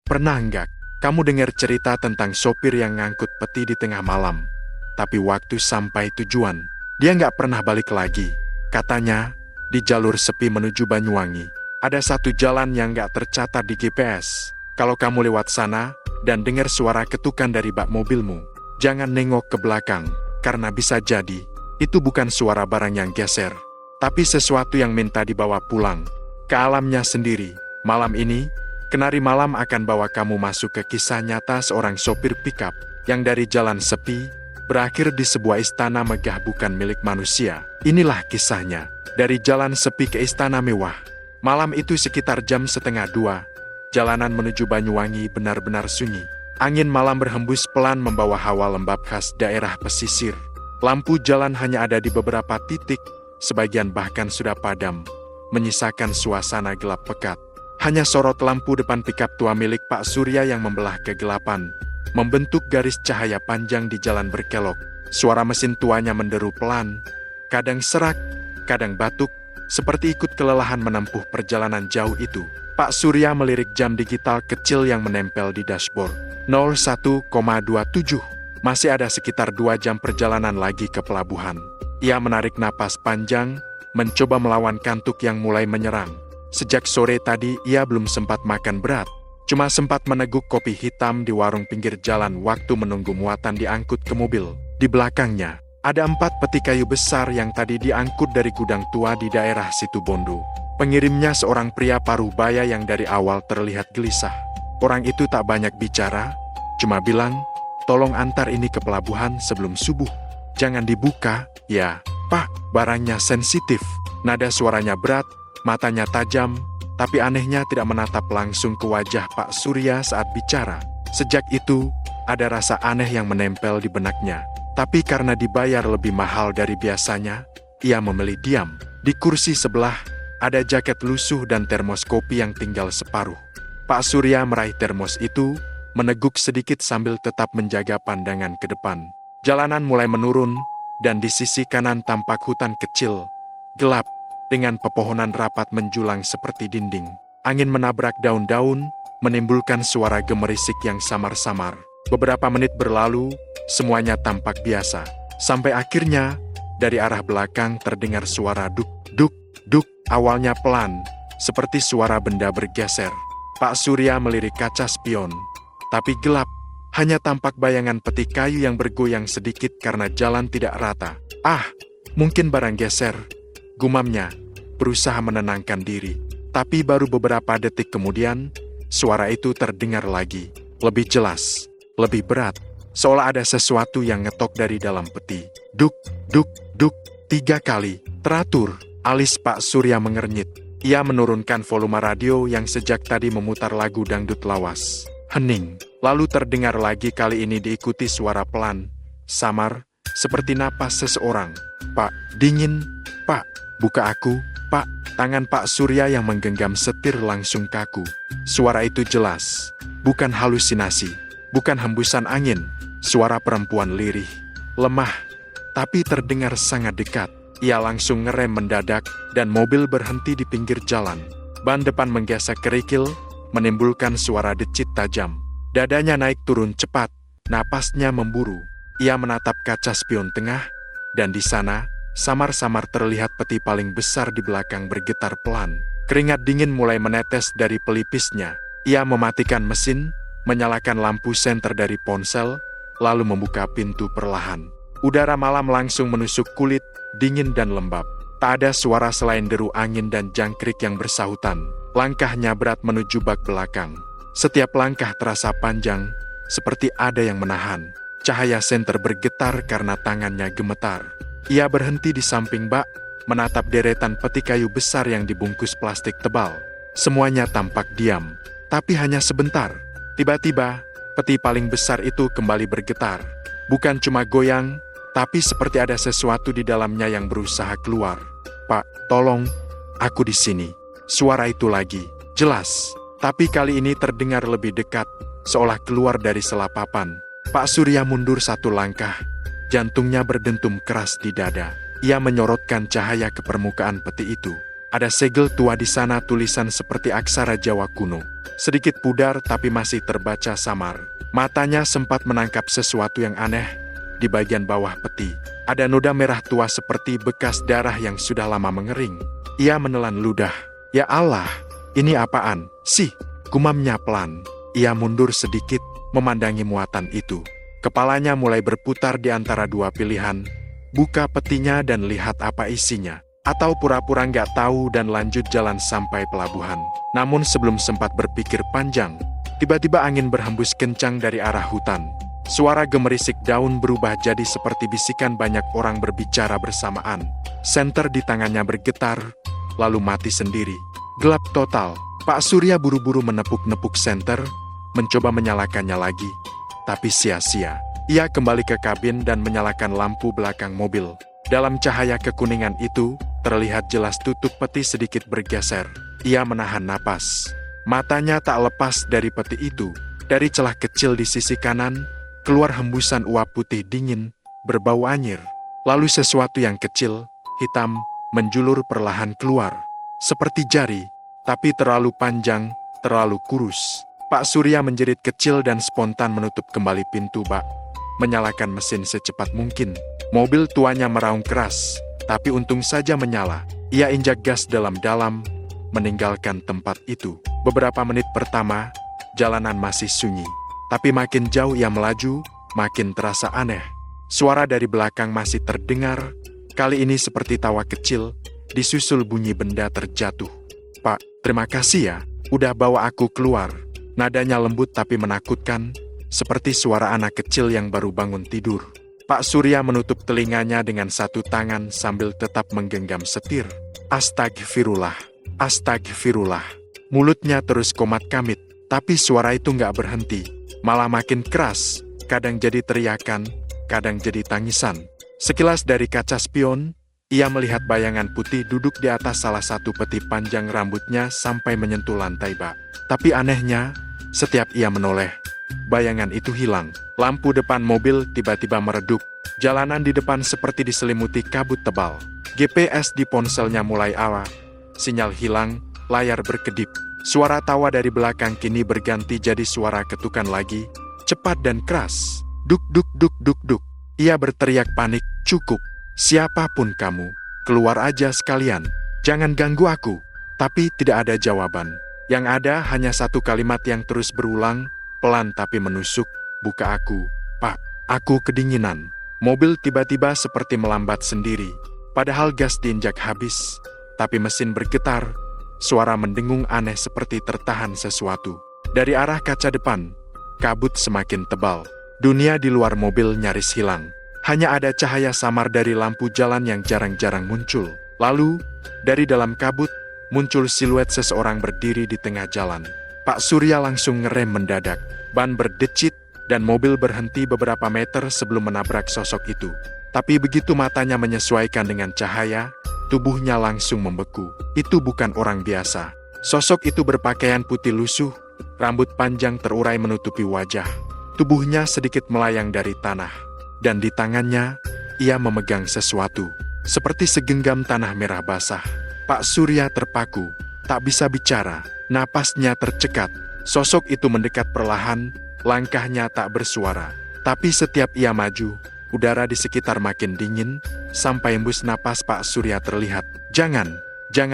Pernah enggak kamu dengar cerita tentang sopir yang ngangkut peti di tengah malam, tapi waktu sampai tujuan, dia nggak pernah balik lagi? Katanya, di jalur sepi menuju Banyuwangi, ada satu jalan yang nggak tercatat di GPS. Kalau kamu lewat sana dan dengar suara ketukan dari bak mobilmu, jangan nengok ke belakang, karena bisa jadi itu bukan suara barang yang geser, tapi sesuatu yang minta dibawa pulang ke alamnya sendiri. Malam ini, Kenari Malam akan bawa kamu masuk ke kisah nyata seorang sopir pickup yang dari jalan sepi berakhir di sebuah istana megah bukan milik manusia. Inilah kisahnya, dari jalan sepi ke istana mewah. Malam itu sekitar jam 1:30, jalanan menuju Banyuwangi benar-benar sunyi. Angin malam berhembus pelan membawa hawa lembab khas daerah pesisir. Lampu jalan hanya ada di beberapa titik, sebagian bahkan sudah padam, menyisakan suasana gelap pekat. Hanya sorot lampu depan pikap tua milik Pak Surya yang membelah kegelapan, membentuk garis cahaya panjang di jalan berkelok. Suara mesin tuanya menderu pelan, kadang serak, kadang batuk, seperti ikut kelelahan menempuh perjalanan jauh itu. Pak Surya melirik jam digital kecil yang menempel di dashboard. 01,27. Masih ada sekitar 2 jam perjalanan lagi ke pelabuhan. Ia menarik napas panjang, mencoba melawan kantuk yang mulai menyerang. Sejak sore tadi ia belum sempat makan berat, cuma sempat meneguk kopi hitam di warung pinggir jalan waktu menunggu muatan diangkut ke mobil. Di belakangnya, ada 4 peti kayu besar yang tadi diangkut dari gudang tua di daerah Situbondo. Pengirimnya seorang pria parubaya yang dari awal terlihat gelisah. Orang itu tak banyak bicara, cuma bilang, "Tolong antar ini ke pelabuhan sebelum subuh. Jangan dibuka, ya, Pak, barangnya sensitif." Nada suaranya berat, matanya tajam, tapi anehnya tidak menatap langsung ke wajah Pak Surya saat bicara. Sejak itu, ada rasa aneh yang menempel di benaknya. Tapi karena dibayar lebih mahal dari biasanya, ia memilih diam. Di kursi sebelah, ada jaket lusuh dan termos kopi yang tinggal separuh. Pak Surya meraih termos itu, meneguk sedikit sambil tetap menjaga pandangan ke depan. Jalanan mulai menurun, dan di sisi kanan tampak hutan kecil, gelap, dengan pepohonan rapat menjulang seperti dinding. Angin menabrak daun-daun, menimbulkan suara gemerisik yang samar-samar. Beberapa menit berlalu, semuanya tampak biasa. Sampai akhirnya, dari arah belakang terdengar suara duk, duk, duk. Awalnya pelan, seperti suara benda bergeser. Pak Surya melirik kaca spion, tapi gelap. Hanya tampak bayangan peti kayu yang bergoyang sedikit karena jalan tidak rata. "Ah, mungkin barang geser," gumamnya, berusaha menenangkan diri. Tapi baru beberapa detik kemudian, suara itu terdengar lagi. Lebih jelas, lebih berat, seolah ada sesuatu yang ngetok dari dalam peti. Duk, duk, duk, 3 kali, teratur. Alis Pak Surya mengernyit. Ia menurunkan volume radio yang sejak tadi memutar lagu dangdut lawas. Hening, lalu terdengar lagi, kali ini diikuti suara pelan, samar, seperti napas seseorang. "Pak, dingin, Pak. Buka aku, Pak." Tangan Pak Surya yang menggenggam setir langsung kaku. Suara itu jelas, bukan halusinasi, bukan hembusan angin. Suara perempuan lirih, lemah, tapi terdengar sangat dekat. Ia langsung ngerem mendadak, dan mobil berhenti di pinggir jalan. Ban depan menggesek kerikil, menimbulkan suara decit tajam. Dadanya naik turun cepat, napasnya memburu. Ia menatap kaca spion tengah, dan di sana, samar-samar terlihat peti paling besar di belakang bergetar pelan. Keringat dingin mulai menetes dari pelipisnya. Ia mematikan mesin, menyalakan lampu senter dari ponsel, lalu membuka pintu perlahan. Udara malam langsung menusuk kulit, dingin dan lembab. Tak ada suara selain deru angin dan jangkrik yang bersahutan. Langkahnya berat menuju bak belakang. Setiap langkah terasa panjang, seperti ada yang menahan. Cahaya senter bergetar karena tangannya gemetar. Ia berhenti di samping bak, menatap deretan peti kayu besar yang dibungkus plastik tebal. Semuanya tampak diam, tapi hanya sebentar. Tiba-tiba, peti paling besar itu kembali bergetar. Bukan cuma goyang, tapi seperti ada sesuatu di dalamnya yang berusaha keluar. "Pak, tolong, aku di sini." Suara itu lagi, jelas, tapi kali ini terdengar lebih dekat, seolah keluar dari selapapan. Pak Surya mundur 1 langkah, jantungnya berdentum keras di dada. Ia menyorotkan cahaya ke permukaan peti itu. Ada segel tua di sana, tulisan seperti aksara Jawa kuno. Sedikit pudar tapi masih terbaca samar. Matanya sempat menangkap sesuatu yang aneh. Di bagian bawah peti, ada noda merah tua seperti bekas darah yang sudah lama mengering. Ia menelan ludah. Ya Allah, ini apaan sih? Gumamnya pelan. Ia mundur sedikit, memandangi muatan itu. Kepalanya mulai berputar di antara dua pilihan. Buka petinya dan lihat apa isinya. Atau pura-pura nggak tahu dan lanjut jalan sampai pelabuhan. Namun sebelum sempat berpikir panjang, tiba-tiba angin berhembus kencang dari arah hutan. Suara gemerisik daun berubah jadi seperti bisikan banyak orang berbicara bersamaan. Senter di tangannya bergetar, lalu mati sendiri. Gelap total. Pak Surya buru-buru menepuk-nepuk senter, mencoba menyalakannya lagi. Tapi sia-sia. Ia kembali ke kabin dan menyalakan lampu belakang mobil. Dalam cahaya kekuningan itu, terlihat jelas tutup peti sedikit bergeser. Ia menahan napas. Matanya tak lepas dari peti itu. Dari celah kecil di sisi kanan, keluar hembusan uap putih dingin, berbau anyir. Lalu sesuatu yang kecil, hitam, menjulur perlahan keluar. Seperti jari, tapi terlalu panjang, terlalu kurus. Pak Surya menjerit kecil dan spontan menutup kembali pintu bak. Menyalakan mesin secepat mungkin. Mobil tuanya meraung keras, tapi untung saja menyala. Ia injak gas dalam-dalam, meninggalkan tempat itu. Beberapa menit pertama, jalanan masih sunyi. Tapi makin jauh ia melaju, makin terasa aneh. Suara dari belakang masih terdengar, kali ini seperti tawa kecil, disusul bunyi benda terjatuh. Pak, terima kasih ya, udah bawa aku keluar. Nadanya lembut tapi menakutkan, seperti suara anak kecil yang baru bangun tidur. Pak Surya menutup telinganya dengan satu tangan sambil tetap menggenggam setir. Astagfirullah, astagfirullah. Mulutnya terus komat-kamit, tapi suara itu nggak berhenti. Malah makin keras, kadang jadi teriakan, kadang jadi tangisan. Sekilas dari kaca spion, ia melihat bayangan putih duduk di atas salah satu peti, panjang rambutnya sampai menyentuh lantai bak. Tapi anehnya, setiap ia menoleh, bayangan itu hilang. Lampu depan mobil tiba-tiba meredup. Jalanan di depan seperti diselimuti kabut tebal. GPS di ponselnya mulai ala. Sinyal hilang, layar berkedip. Suara tawa dari belakang kini berganti jadi suara ketukan lagi, cepat dan keras. Duk duk duk duk duk. Ia berteriak panik, cukup. Siapapun kamu, keluar aja sekalian. Jangan ganggu aku. Tapi tidak ada jawaban. Yang ada hanya satu kalimat yang terus berulang, pelan tapi menusuk. Buka aku, Pak. Aku kedinginan. Mobil tiba-tiba seperti melambat sendiri. Padahal gas diinjak habis. Tapi mesin bergetar. Suara mendengung aneh seperti tertahan sesuatu. Dari arah kaca depan, kabut semakin tebal. Dunia di luar mobil nyaris hilang. Hanya ada cahaya samar dari lampu jalan yang jarang-jarang muncul. Lalu, dari dalam kabut, muncul siluet seseorang berdiri di tengah jalan. Pak Surya langsung ngerem mendadak. Ban berdecit, dan mobil berhenti beberapa meter sebelum menabrak sosok itu. Tapi begitu matanya menyesuaikan dengan cahaya, tubuhnya langsung membeku. Itu bukan orang biasa. Sosok itu berpakaian putih lusuh, rambut panjang terurai menutupi wajah. Tubuhnya sedikit melayang dari tanah. Dan di tangannya, ia memegang sesuatu. Seperti segenggam tanah merah basah. Pak Surya terpaku, tak bisa bicara, napasnya tercekat. Sosok itu mendekat perlahan, langkahnya tak bersuara. Tapi setiap ia maju, udara di sekitar makin dingin, sampai embus napas Pak Surya terlihat. Jangan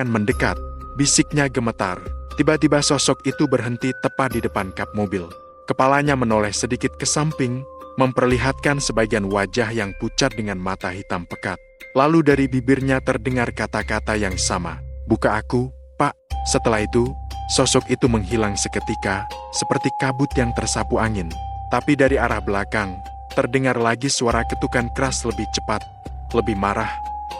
mendekat, bisiknya gemetar. Tiba-tiba sosok itu berhenti tepat di depan kap mobil. Kepalanya menoleh sedikit ke samping, memperlihatkan sebagian wajah yang pucat dengan mata hitam pekat. Lalu dari bibirnya terdengar kata-kata yang sama. Buka aku, Pak. Setelah itu, sosok itu menghilang seketika, seperti kabut yang tersapu angin. Tapi dari arah belakang, terdengar lagi suara ketukan keras lebih cepat, lebih marah,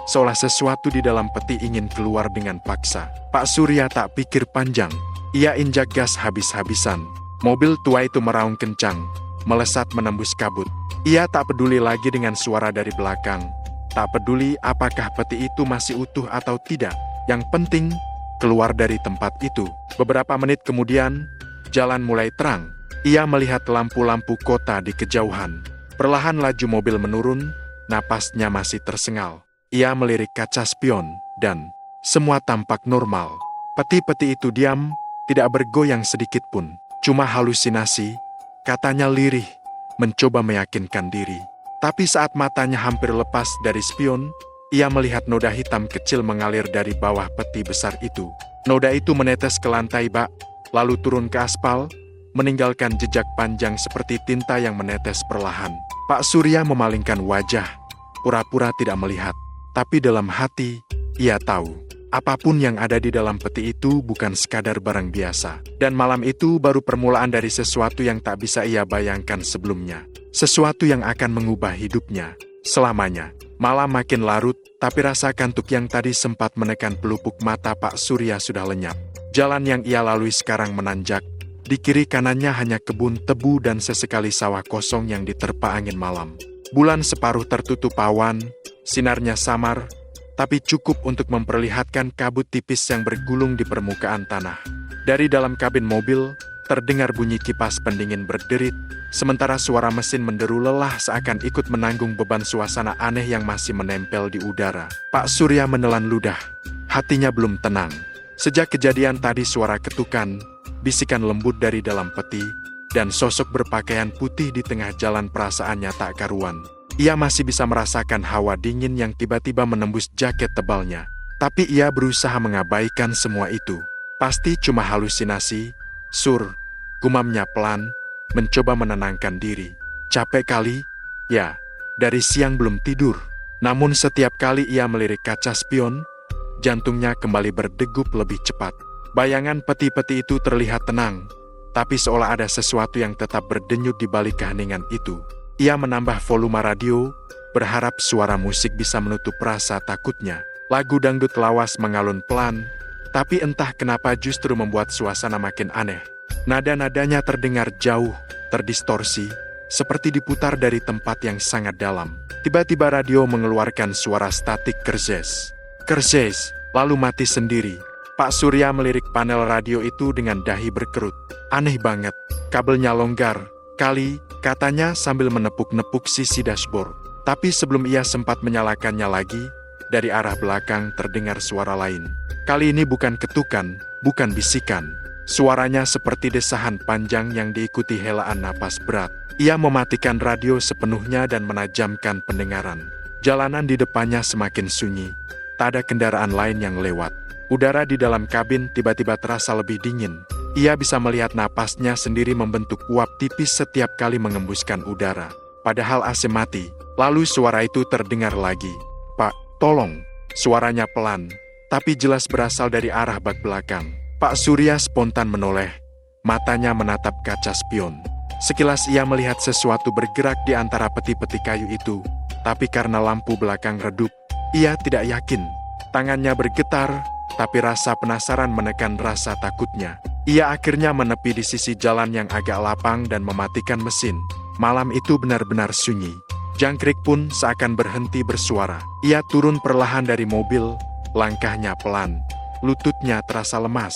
seolah sesuatu di dalam peti ingin keluar dengan paksa. Pak Surya tak pikir panjang. Ia injak gas habis-habisan. Mobil tua itu meraung kencang, melesat menembus kabut. Ia tak peduli lagi dengan suara dari belakang. Tak peduli apakah peti itu masih utuh atau tidak. Yang penting, keluar dari tempat itu. Beberapa menit kemudian, jalan mulai terang. Ia melihat lampu-lampu kota di kejauhan. Perlahan laju mobil menurun, napasnya masih tersengal. Ia melirik kaca spion, dan Semua tampak normal. Peti-peti itu diam, tidak bergoyang sedikit pun. Cuma halusinasi, katanya lirih, mencoba meyakinkan diri. Tapi saat matanya hampir lepas dari spion, ia melihat noda hitam kecil mengalir dari bawah peti besar itu. Noda itu menetes ke lantai bak, lalu turun ke aspal, meninggalkan jejak panjang seperti tinta yang menetes perlahan. Pak Surya memalingkan wajah, pura-pura tidak melihat. Tapi dalam hati, ia tahu, apapun yang ada di dalam peti itu bukan sekadar barang biasa. Dan malam itu baru permulaan dari sesuatu yang tak bisa ia bayangkan sebelumnya. Sesuatu yang akan mengubah hidupnya selamanya. Malam makin larut, tapi rasa kantuk yang tadi sempat menekan pelupuk mata Pak Surya sudah lenyap. Jalan yang ia lalui sekarang menanjak. Di kiri kanannya hanya kebun tebu dan sesekali sawah kosong yang diterpa angin malam. Bulan separuh tertutup awan, sinarnya samar, tapi cukup untuk memperlihatkan kabut tipis yang bergulung di permukaan tanah. Dari dalam kabin mobil, terdengar bunyi kipas pendingin berderit, sementara suara mesin menderu lelah seakan ikut menanggung beban suasana aneh yang masih menempel di udara. Pak Surya menelan ludah, hatinya belum tenang. Sejak kejadian tadi suara ketukan, bisikan lembut dari dalam peti, dan sosok berpakaian putih di tengah jalan perasaannya tak karuan. Ia masih bisa merasakan hawa dingin yang tiba-tiba menembus jaket tebalnya. Tapi ia berusaha mengabaikan semua itu. Pasti cuma halusinasi, Sur, gumamnya pelan, mencoba menenangkan diri. Capek kali? Ya, dari siang belum tidur. Namun setiap kali ia melirik kaca spion, jantungnya kembali berdegup lebih cepat. Bayangan peti-peti itu terlihat tenang, tapi seolah ada sesuatu yang tetap berdenyut di balik keheningan itu. Ia menambah volume radio, berharap suara musik bisa menutup rasa takutnya. Lagu dangdut lawas mengalun pelan, tapi entah kenapa justru membuat suasana makin aneh. Nada-nadanya terdengar jauh, terdistorsi, seperti diputar dari tempat yang sangat dalam. Tiba-tiba radio mengeluarkan suara statik kerzes. Kerzes, lalu mati sendiri. Pak Surya melirik panel radio itu dengan dahi berkerut. Aneh banget, kabelnya longgar. Kali, katanya sambil menepuk-nepuk sisi dashboard. Tapi sebelum ia sempat menyalakannya lagi, dari arah belakang terdengar suara lain. Kali ini bukan ketukan, bukan bisikan. Suaranya seperti desahan panjang yang diikuti helaan napas berat. Ia mematikan radio sepenuhnya dan menajamkan pendengaran. Jalanan di depannya semakin sunyi. Tak ada kendaraan lain yang lewat. Udara di dalam kabin tiba-tiba terasa lebih dingin. Ia bisa melihat napasnya sendiri membentuk uap tipis setiap kali mengembuskan udara. Padahal AC mati. Lalu suara itu terdengar lagi. Pak, tolong. Suaranya pelan, tapi jelas berasal dari arah bak belakang. Pak Surya spontan menoleh. Matanya menatap kaca spion. Sekilas ia melihat sesuatu bergerak di antara peti-peti kayu itu. Tapi karena lampu belakang redup, ia tidak yakin. Tangannya bergetar, tapi rasa penasaran menekan rasa takutnya. Ia akhirnya menepi di sisi jalan yang agak lapang dan mematikan mesin. Malam itu benar-benar sunyi. Jangkrik pun seakan berhenti bersuara. Ia turun perlahan dari mobil, langkahnya pelan. Lututnya terasa lemas.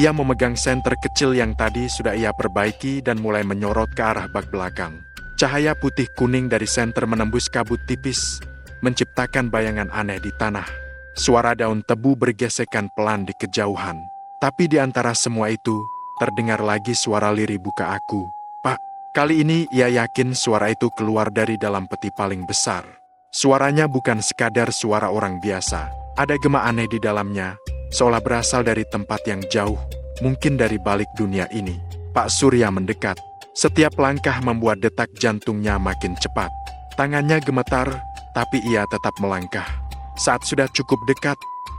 Ia memegang senter kecil yang tadi sudah ia perbaiki dan mulai menyorot ke arah bak belakang. Cahaya putih kuning dari senter menembus kabut tipis, menciptakan bayangan aneh di tanah. Suara daun tebu bergesekan pelan di kejauhan. Tapi di antara semua itu, terdengar lagi suara lirih buka aku. Pak, kali ini ia yakin suara itu keluar dari dalam peti paling besar. Suaranya bukan sekadar suara orang biasa. Ada gema aneh di dalamnya, seolah berasal dari tempat yang jauh, mungkin dari balik dunia ini. Pak Surya mendekat. Setiap langkah membuat detak jantungnya makin cepat. Tangannya gemetar, tapi ia tetap melangkah. Saat sudah cukup dekat,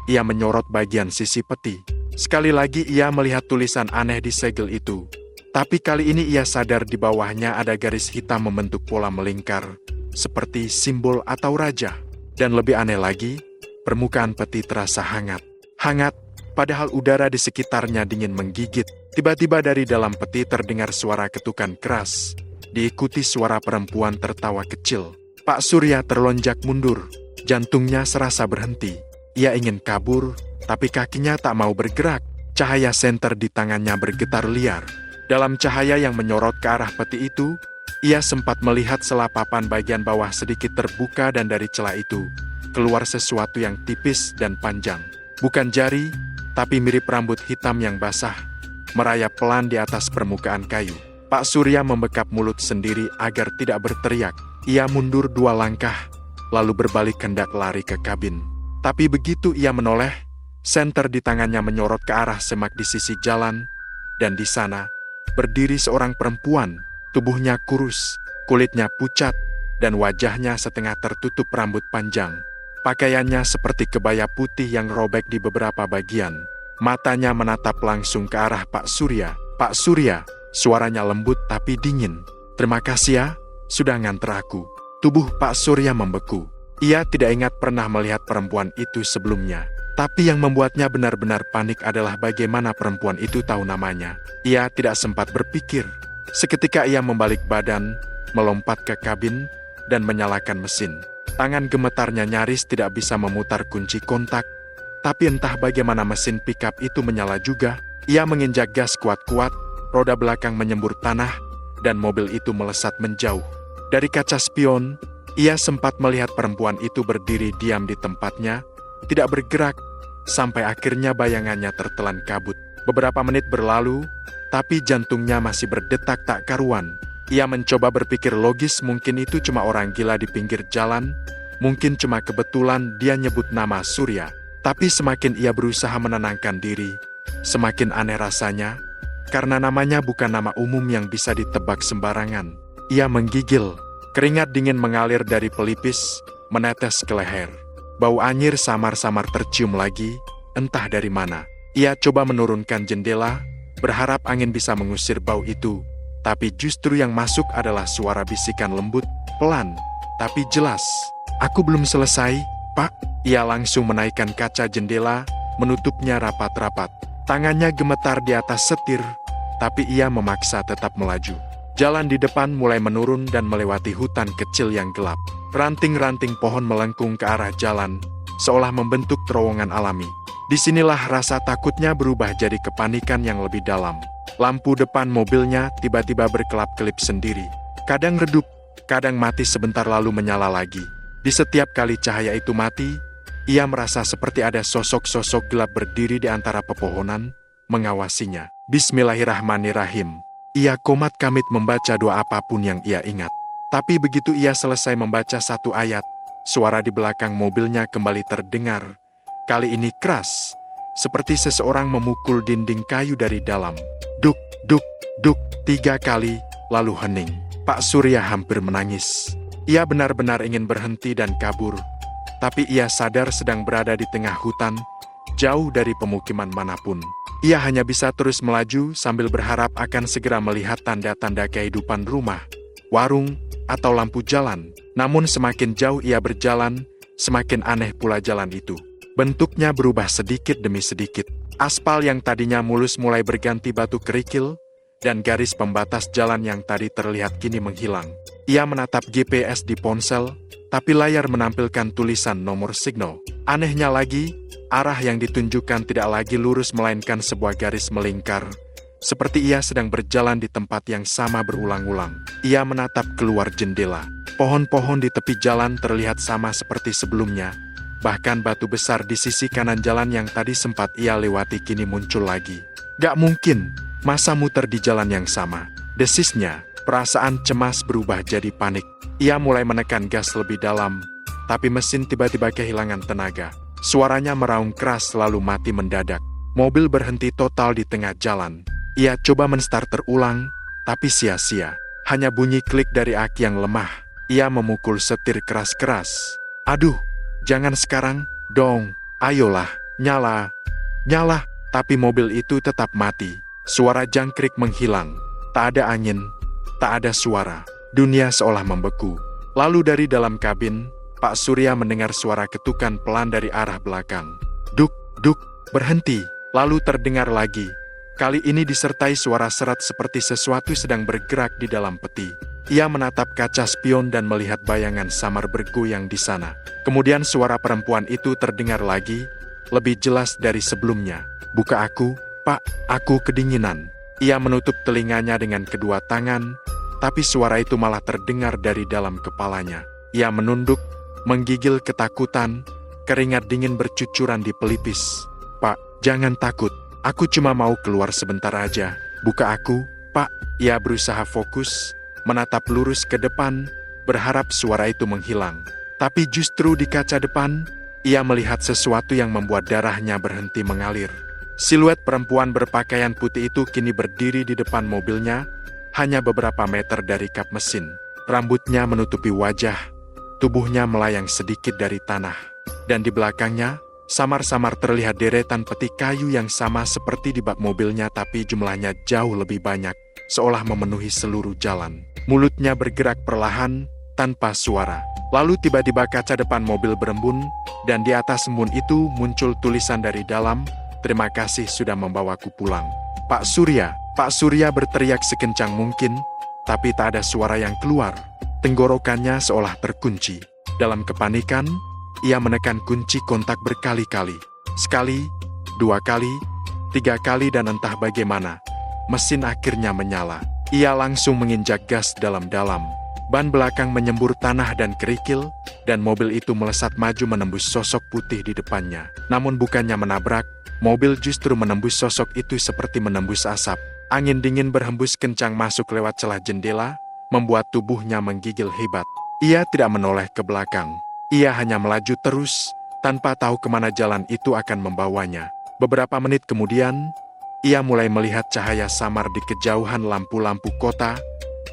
ia menyorot bagian sisi peti. Sekali lagi ia melihat tulisan aneh di segel itu. Tapi kali ini ia sadar di bawahnya ada garis hitam membentuk pola melingkar, seperti simbol atau raja. Dan lebih aneh lagi, permukaan peti terasa hangat. Hangat, padahal udara di sekitarnya dingin menggigit. Tiba-tiba dari dalam peti terdengar suara ketukan keras, diikuti suara perempuan tertawa kecil. Pak Surya terlonjak mundur. Jantungnya serasa berhenti. Ia ingin kabur, tapi kakinya tak mau bergerak. Cahaya senter di tangannya bergetar liar. Dalam cahaya yang menyorot ke arah peti itu, ia sempat melihat selapapan bagian bawah sedikit terbuka dan dari celah itu, keluar sesuatu yang tipis dan panjang. Bukan jari, tapi mirip rambut hitam yang basah, merayap pelan di atas permukaan kayu. Pak Surya membekap mulut sendiri agar tidak berteriak. Ia mundur 2 langkah, lalu berbalik hendak lari ke kabin. Tapi begitu ia menoleh, senter di tangannya menyorot ke arah semak di sisi jalan, dan di sana berdiri seorang perempuan, tubuhnya kurus, kulitnya pucat, dan wajahnya setengah tertutup rambut panjang. Pakaiannya seperti kebaya putih yang robek di beberapa bagian. Matanya menatap langsung ke arah Pak Surya. "Pak Surya," suaranya lembut tapi dingin. "Terima kasih ya, sudah nganter aku." Tubuh Pak Surya membeku. Ia tidak ingat pernah melihat perempuan itu sebelumnya. Tapi yang membuatnya benar-benar panik adalah bagaimana perempuan itu tahu namanya. Ia tidak sempat berpikir. Seketika ia membalik badan, melompat ke kabin, dan menyalakan mesin. Tangan gemetarnya nyaris tidak bisa memutar kunci kontak. Tapi entah bagaimana mesin pickup itu menyala juga. Ia menginjak gas kuat-kuat, roda belakang menyembur tanah, dan mobil itu melesat menjauh. Dari kaca spion, ia sempat melihat perempuan itu berdiri diam di tempatnya, tidak bergerak, sampai akhirnya bayangannya tertelan kabut. Beberapa menit berlalu, tapi jantungnya masih berdetak tak karuan. Ia mencoba berpikir logis, mungkin itu cuma orang gila di pinggir jalan, mungkin cuma kebetulan dia nyebut nama Surya. Tapi semakin ia berusaha menenangkan diri, semakin aneh rasanya, karena namanya bukan nama umum yang bisa ditebak sembarangan. Ia menggigil, keringat dingin mengalir dari pelipis, menetes ke leher. Bau anyir samar-samar tercium lagi, entah dari mana. Ia coba menurunkan jendela, berharap angin bisa mengusir bau itu. Tapi justru yang masuk adalah suara bisikan lembut, pelan, tapi jelas. "Aku belum selesai, Pak." Ia langsung menaikkan kaca jendela, menutupnya rapat-rapat. Tangannya gemetar di atas setir, tapi ia memaksa tetap melaju. Jalan di depan mulai menurun dan melewati hutan kecil yang gelap. Ranting-ranting pohon melengkung ke arah jalan, seolah membentuk terowongan alami. Disinilah rasa takutnya berubah jadi kepanikan yang lebih dalam. Lampu depan mobilnya tiba-tiba berkelap-kelip sendiri. Kadang redup, kadang mati sebentar lalu menyala lagi. Di setiap kali cahaya itu mati, ia merasa seperti ada sosok-sosok gelap berdiri di antara pepohonan, mengawasinya. Bismillahirrahmanirrahim. Ia komat kamit membaca doa apapun yang ia ingat. Tapi begitu ia selesai membaca satu ayat, suara di belakang mobilnya kembali terdengar. Kali ini keras, seperti seseorang memukul dinding kayu dari dalam. Duk, duk, duk, 3 kali, lalu hening. Pak Surya hampir menangis. Ia benar-benar ingin berhenti dan kabur, tapi ia sadar sedang berada di tengah hutan, jauh dari pemukiman manapun. Ia hanya bisa terus melaju sambil berharap akan segera melihat tanda-tanda kehidupan rumah, warung, atau lampu jalan. Namun semakin jauh ia berjalan, semakin aneh pula jalan itu. Bentuknya berubah sedikit demi sedikit. Aspal yang tadinya mulus mulai berganti batu kerikil, dan garis pembatas jalan yang tadi terlihat kini menghilang. Ia menatap GPS di ponsel, tapi layar menampilkan tulisan nomor signal. Anehnya lagi, arah yang ditunjukkan tidak lagi lurus melainkan sebuah garis melingkar. Seperti ia sedang berjalan di tempat yang sama berulang-ulang. Ia menatap keluar jendela. Pohon-pohon di tepi jalan terlihat sama seperti sebelumnya. Bahkan batu besar di sisi kanan jalan yang tadi sempat ia lewati kini muncul lagi. Gak mungkin, masa muter di jalan yang sama. Desisnya, perasaan cemas berubah jadi panik. Ia mulai menekan gas lebih dalam, tapi mesin tiba-tiba kehilangan tenaga. Suaranya meraung keras lalu mati mendadak. Mobil berhenti total di tengah jalan. Ia coba menstarter ulang, tapi sia-sia. Hanya bunyi klik dari aki yang lemah. Ia memukul setir keras-keras. "Aduh, jangan sekarang, dong. Ayolah, nyala. Nyala." Tapi mobil itu tetap mati. Suara jangkrik menghilang. Tak ada angin, tak ada suara. Dunia seolah membeku. Lalu dari dalam kabin, Pak Surya mendengar suara ketukan pelan dari arah belakang. Duk, duk, berhenti. Lalu terdengar lagi. Kali ini disertai suara serat seperti sesuatu sedang bergerak di dalam peti. Ia menatap kaca spion dan melihat bayangan samar bergoyang di sana. Kemudian suara perempuan itu terdengar lagi, lebih jelas dari sebelumnya. "Buka aku, Pak, aku kedinginan." Ia menutup telinganya dengan kedua tangan, tapi suara itu malah terdengar dari dalam kepalanya. Ia menunduk, menggigil ketakutan, keringat dingin bercucuran di pelipis. Jangan takut, aku cuma mau keluar sebentar aja. Buka aku, Pak. Ia berusaha fokus, menatap lurus ke depan, berharap suara itu menghilang. Tapi justru di kaca depan, ia melihat sesuatu yang membuat darahnya berhenti mengalir. Siluet perempuan berpakaian putih itu kini berdiri di depan mobilnya, hanya beberapa meter dari kap mesin. Rambutnya menutupi wajah, tubuhnya melayang sedikit dari tanah. Dan di belakangnya, samar-samar terlihat deretan peti kayu yang sama seperti di bak mobilnya, tapi jumlahnya jauh lebih banyak, seolah memenuhi seluruh jalan. Mulutnya bergerak perlahan, tanpa suara. Lalu tiba-tiba kaca depan mobil berembun, dan di atas embun itu muncul tulisan dari dalam, "Terima kasih sudah membawaku pulang." Pak Surya berteriak sekencang mungkin, tapi tak ada suara yang keluar. Tenggorokannya seolah terkunci. Dalam kepanikan, ia menekan kunci kontak berkali-kali. Sekali, 2 kali, 3 kali, dan entah bagaimana, mesin akhirnya menyala. Ia langsung menginjak gas dalam-dalam. Ban belakang menyembur tanah dan kerikil, dan mobil itu melesat maju menembus sosok putih di depannya. Namun bukannya menabrak, mobil justru menembus sosok itu seperti menembus asap. Angin dingin berhembus kencang masuk lewat celah jendela, membuat tubuhnya menggigil hebat. Ia tidak menoleh ke belakang. Ia hanya melaju terus, tanpa tahu kemana jalan itu akan membawanya. Beberapa menit kemudian, ia mulai melihat cahaya samar di kejauhan lampu-lampu kota,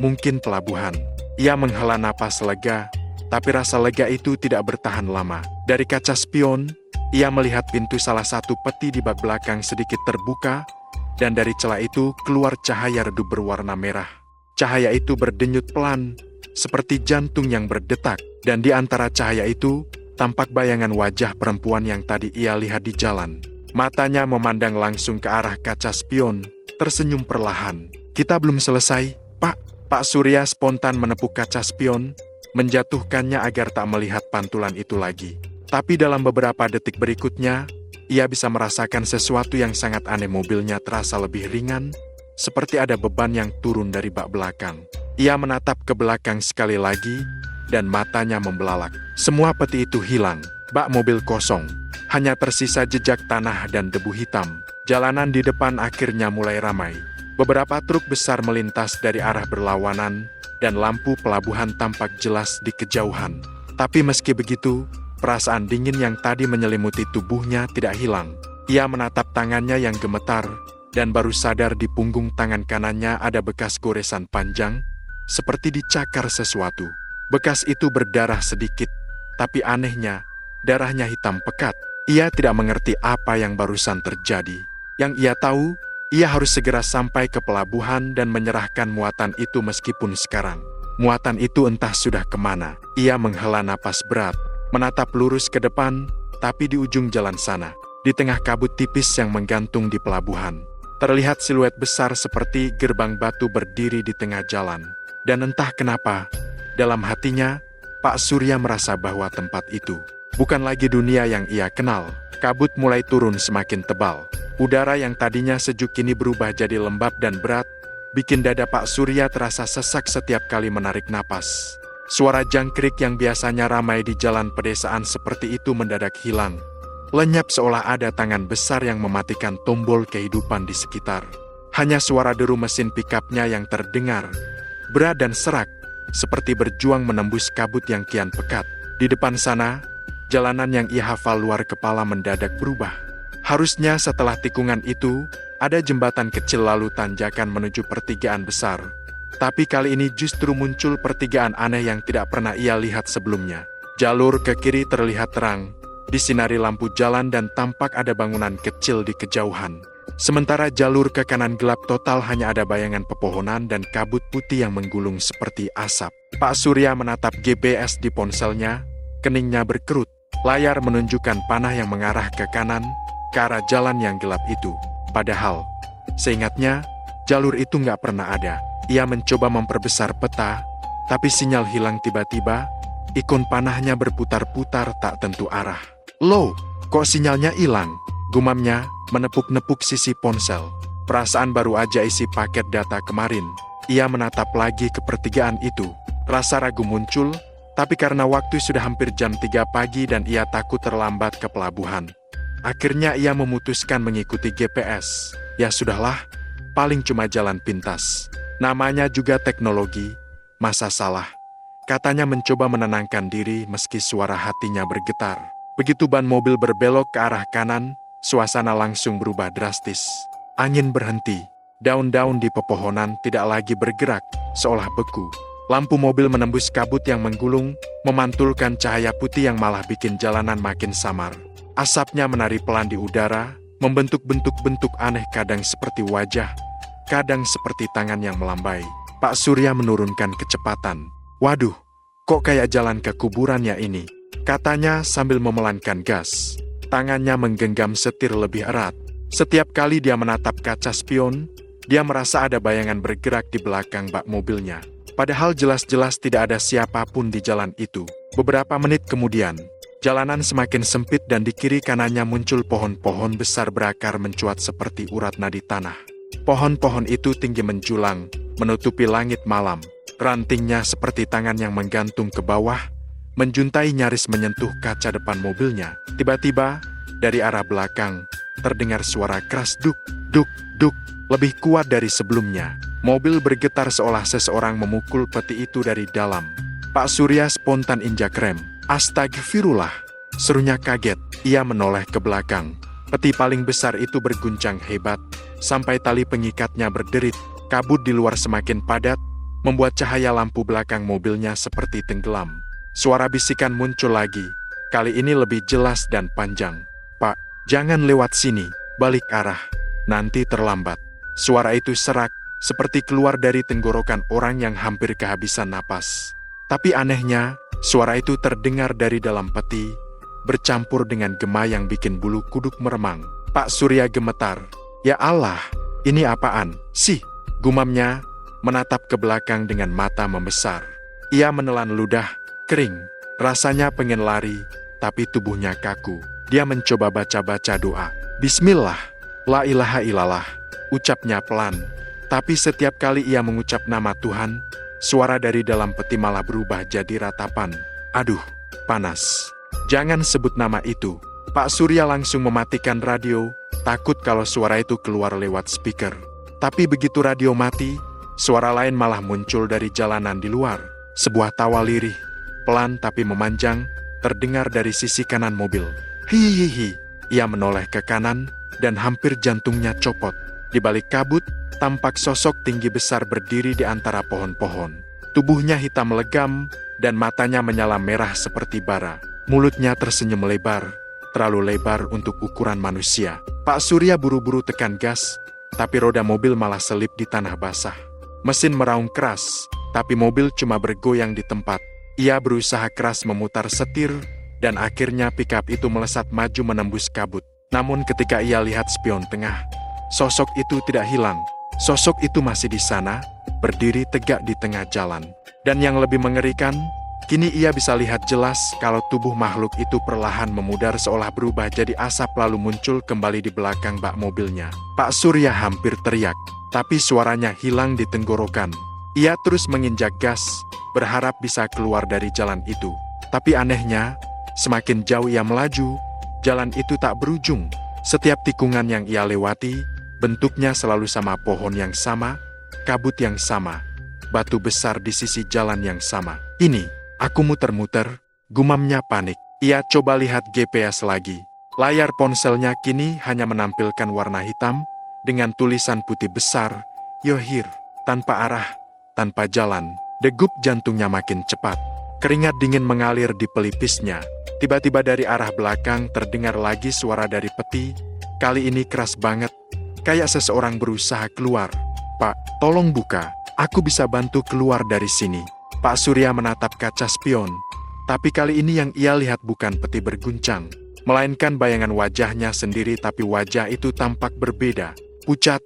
mungkin pelabuhan. Ia menghela napas lega, tapi rasa lega itu tidak bertahan lama. Dari kaca spion, ia melihat pintu salah satu peti di bak belakang sedikit terbuka, dan dari celah itu keluar cahaya redup berwarna merah. Cahaya itu berdenyut pelan, seperti jantung yang berdetak, dan di antara cahaya itu, tampak bayangan wajah perempuan yang tadi ia lihat di jalan. Matanya memandang langsung ke arah kaca spion, tersenyum perlahan. "Kita belum selesai, Pak." Pak Surya spontan menepuk kaca spion, menjatuhkannya agar tak melihat pantulan itu lagi. Tapi dalam beberapa detik berikutnya, ia bisa merasakan sesuatu yang sangat aneh. Mobilnya terasa lebih ringan, seperti ada beban yang turun dari bak belakang. Ia menatap ke belakang sekali lagi, dan matanya membelalak. Semua peti itu hilang, bak mobil kosong. Hanya tersisa jejak tanah dan debu hitam. Jalanan di depan akhirnya mulai ramai. Beberapa truk besar melintas dari arah berlawanan, dan lampu pelabuhan tampak jelas di kejauhan. Tapi meski begitu, perasaan dingin yang tadi menyelimuti tubuhnya tidak hilang. Ia menatap tangannya yang gemetar, dan baru sadar di punggung tangan kanannya ada bekas goresan panjang, seperti dicakar sesuatu. Bekas itu berdarah sedikit, tapi anehnya, darahnya hitam pekat. Ia tidak mengerti apa yang barusan terjadi. Yang ia tahu, ia harus segera sampai ke pelabuhan dan menyerahkan muatan itu meskipun sekarang. Muatan itu entah sudah kemana. Ia menghela napas berat, menatap lurus ke depan, tapi di ujung jalan sana, di tengah kabut tipis yang menggantung di pelabuhan, terlihat siluet besar seperti gerbang batu berdiri di tengah jalan. Dan entah kenapa, dalam hatinya, Pak Surya merasa bahwa tempat itu bukan lagi dunia yang ia kenal. Kabut mulai turun semakin tebal. Udara yang tadinya sejuk kini berubah jadi lembab dan berat, bikin dada Pak Surya terasa sesak setiap kali menarik napas. Suara jangkrik yang biasanya ramai di jalan pedesaan seperti itu mendadak hilang. Lenyap seolah ada tangan besar yang mematikan tombol kehidupan di sekitar. Hanya suara deru mesin pikapnya yang terdengar, berat dan serak, seperti berjuang menembus kabut yang kian pekat. Di depan sana, jalanan yang ia hafal luar kepala mendadak berubah. Harusnya setelah tikungan itu, ada jembatan kecil lalu tanjakan menuju pertigaan besar. Tapi kali ini justru muncul pertigaan aneh yang tidak pernah ia lihat sebelumnya. Jalur ke kiri terlihat terang, disinari lampu jalan dan tampak ada bangunan kecil di kejauhan. Sementara jalur ke kanan gelap total, hanya ada bayangan pepohonan dan kabut putih yang menggulung seperti asap. Pak Surya menatap GPS di ponselnya, keningnya berkerut. Layar menunjukkan panah yang mengarah ke kanan, ke arah jalan yang gelap itu. Padahal, seingatnya, jalur itu nggak pernah ada. Ia mencoba memperbesar peta, tapi sinyal hilang tiba-tiba, ikon panahnya berputar-putar tak tentu arah. "Loh, kok sinyalnya hilang?" gumamnya, menepuk-nepuk sisi ponsel. Perasaan baru aja isi paket data kemarin. Ia menatap lagi ke pertigaan itu. Rasa ragu muncul, tapi karena waktu sudah hampir jam 3 pagi dan ia takut terlambat ke pelabuhan, Akhirnya ia memutuskan mengikuti GPS. Ya sudahlah, paling cuma jalan pintas. Namanya juga teknologi, masa salah. Katanya mencoba menenangkan diri meski suara hatinya bergetar. Begitu ban mobil berbelok ke arah kanan, suasana langsung berubah drastis. Angin berhenti, daun-daun di pepohonan tidak lagi bergerak, seolah beku. Lampu mobil menembus kabut yang menggulung, memantulkan cahaya putih yang malah bikin jalanan makin samar. Asapnya menari pelan di udara, membentuk bentuk-bentuk aneh kadang seperti wajah, kadang seperti tangan yang melambai. Pak Surya menurunkan kecepatan. Waduh, kok kayak jalan ke kuburan ya ini? Katanya sambil memelankan gas. Tangannya menggenggam setir lebih erat. Setiap kali dia menatap kaca spion, dia merasa ada bayangan bergerak di belakang bak mobilnya. Padahal jelas-jelas tidak ada siapapun di jalan itu. Beberapa menit kemudian, jalanan semakin sempit dan di kiri kanannya muncul pohon-pohon besar berakar mencuat seperti urat nadi tanah. Pohon-pohon itu tinggi menjulang, menutupi langit malam. Rantingnya seperti tangan yang menggantung ke bawah, menjuntai nyaris menyentuh kaca depan mobilnya. Tiba-tiba, dari arah belakang, terdengar suara keras duk, duk, duk, lebih kuat dari sebelumnya. Mobil bergetar seolah seseorang memukul peti itu dari dalam. Pak Surya spontan injak rem. Astagfirullah, serunya kaget. Ia menoleh ke belakang. Peti paling besar itu berguncang hebat, sampai tali pengikatnya berderit. Kabut di luar semakin padat, membuat cahaya lampu belakang mobilnya seperti tenggelam. Suara bisikan muncul lagi, kali ini lebih jelas dan panjang. Pak, jangan lewat sini, balik arah, nanti terlambat. Suara itu serak, seperti keluar dari tenggorokan orang yang hampir kehabisan napas. Tapi anehnya, suara itu terdengar dari dalam peti, bercampur dengan gema yang bikin bulu kuduk meremang. Pak Surya gemetar. Ya Allah, ini apaan sih? Gumamnya, menatap ke belakang dengan mata membesar. Ia menelan ludah, kering. Rasanya pengen lari, tapi tubuhnya kaku. Dia mencoba baca-baca doa. Bismillah, la ilaha illallah, ucapnya pelan. Tapi setiap kali ia mengucap nama Tuhan, suara dari dalam peti malah berubah jadi ratapan. Aduh, panas. Jangan sebut nama itu. Pak Surya langsung mematikan radio, takut kalau suara itu keluar lewat speaker. Tapi begitu radio mati, suara lain malah muncul dari jalanan di luar. Sebuah tawa lirih, pelan tapi memanjang, terdengar dari sisi kanan mobil. Hihihi, ia menoleh ke kanan, dan hampir jantungnya copot. Di balik kabut, tampak sosok tinggi besar berdiri di antara pohon-pohon. Tubuhnya hitam legam, dan matanya menyala merah seperti bara. Mulutnya tersenyum lebar, terlalu lebar untuk ukuran manusia. Pak Surya buru-buru tekan gas, tapi roda mobil malah selip di tanah basah. Mesin meraung keras, tapi mobil cuma bergoyang di tempat. Ia berusaha keras memutar setir, dan akhirnya pickup itu melesat maju menembus kabut. Namun ketika ia lihat spion tengah, sosok itu tidak hilang. Sosok itu masih di sana, berdiri tegak di tengah jalan. Dan yang lebih mengerikan, kini ia bisa lihat jelas kalau tubuh makhluk itu perlahan memudar seolah berubah jadi asap lalu muncul kembali di belakang bak mobilnya. Pak Surya hampir teriak, tapi suaranya hilang di tenggorokan. Ia terus menginjak gas, berharap bisa keluar dari jalan itu. Tapi anehnya, semakin jauh ia melaju, jalan itu tak berujung. Setiap tikungan yang ia lewati, bentuknya selalu sama, pohon yang sama, kabut yang sama, batu besar di sisi jalan yang sama. Ini, aku muter-muter, gumamnya panik. Ia coba lihat GPS lagi. Layar ponselnya kini hanya menampilkan warna hitam, dengan tulisan putih besar, Yohir, tanpa arah, tanpa jalan. Degup jantungnya makin cepat. Keringat dingin mengalir di pelipisnya. Tiba-tiba dari arah belakang terdengar lagi suara dari peti, kali ini keras banget, kayak seseorang berusaha keluar. Pak, tolong buka, aku bisa bantu keluar dari sini. Pak Surya menatap kaca spion, tapi kali ini yang ia lihat bukan peti berguncang, melainkan bayangan wajahnya sendiri, tapi wajah itu tampak berbeda, pucat,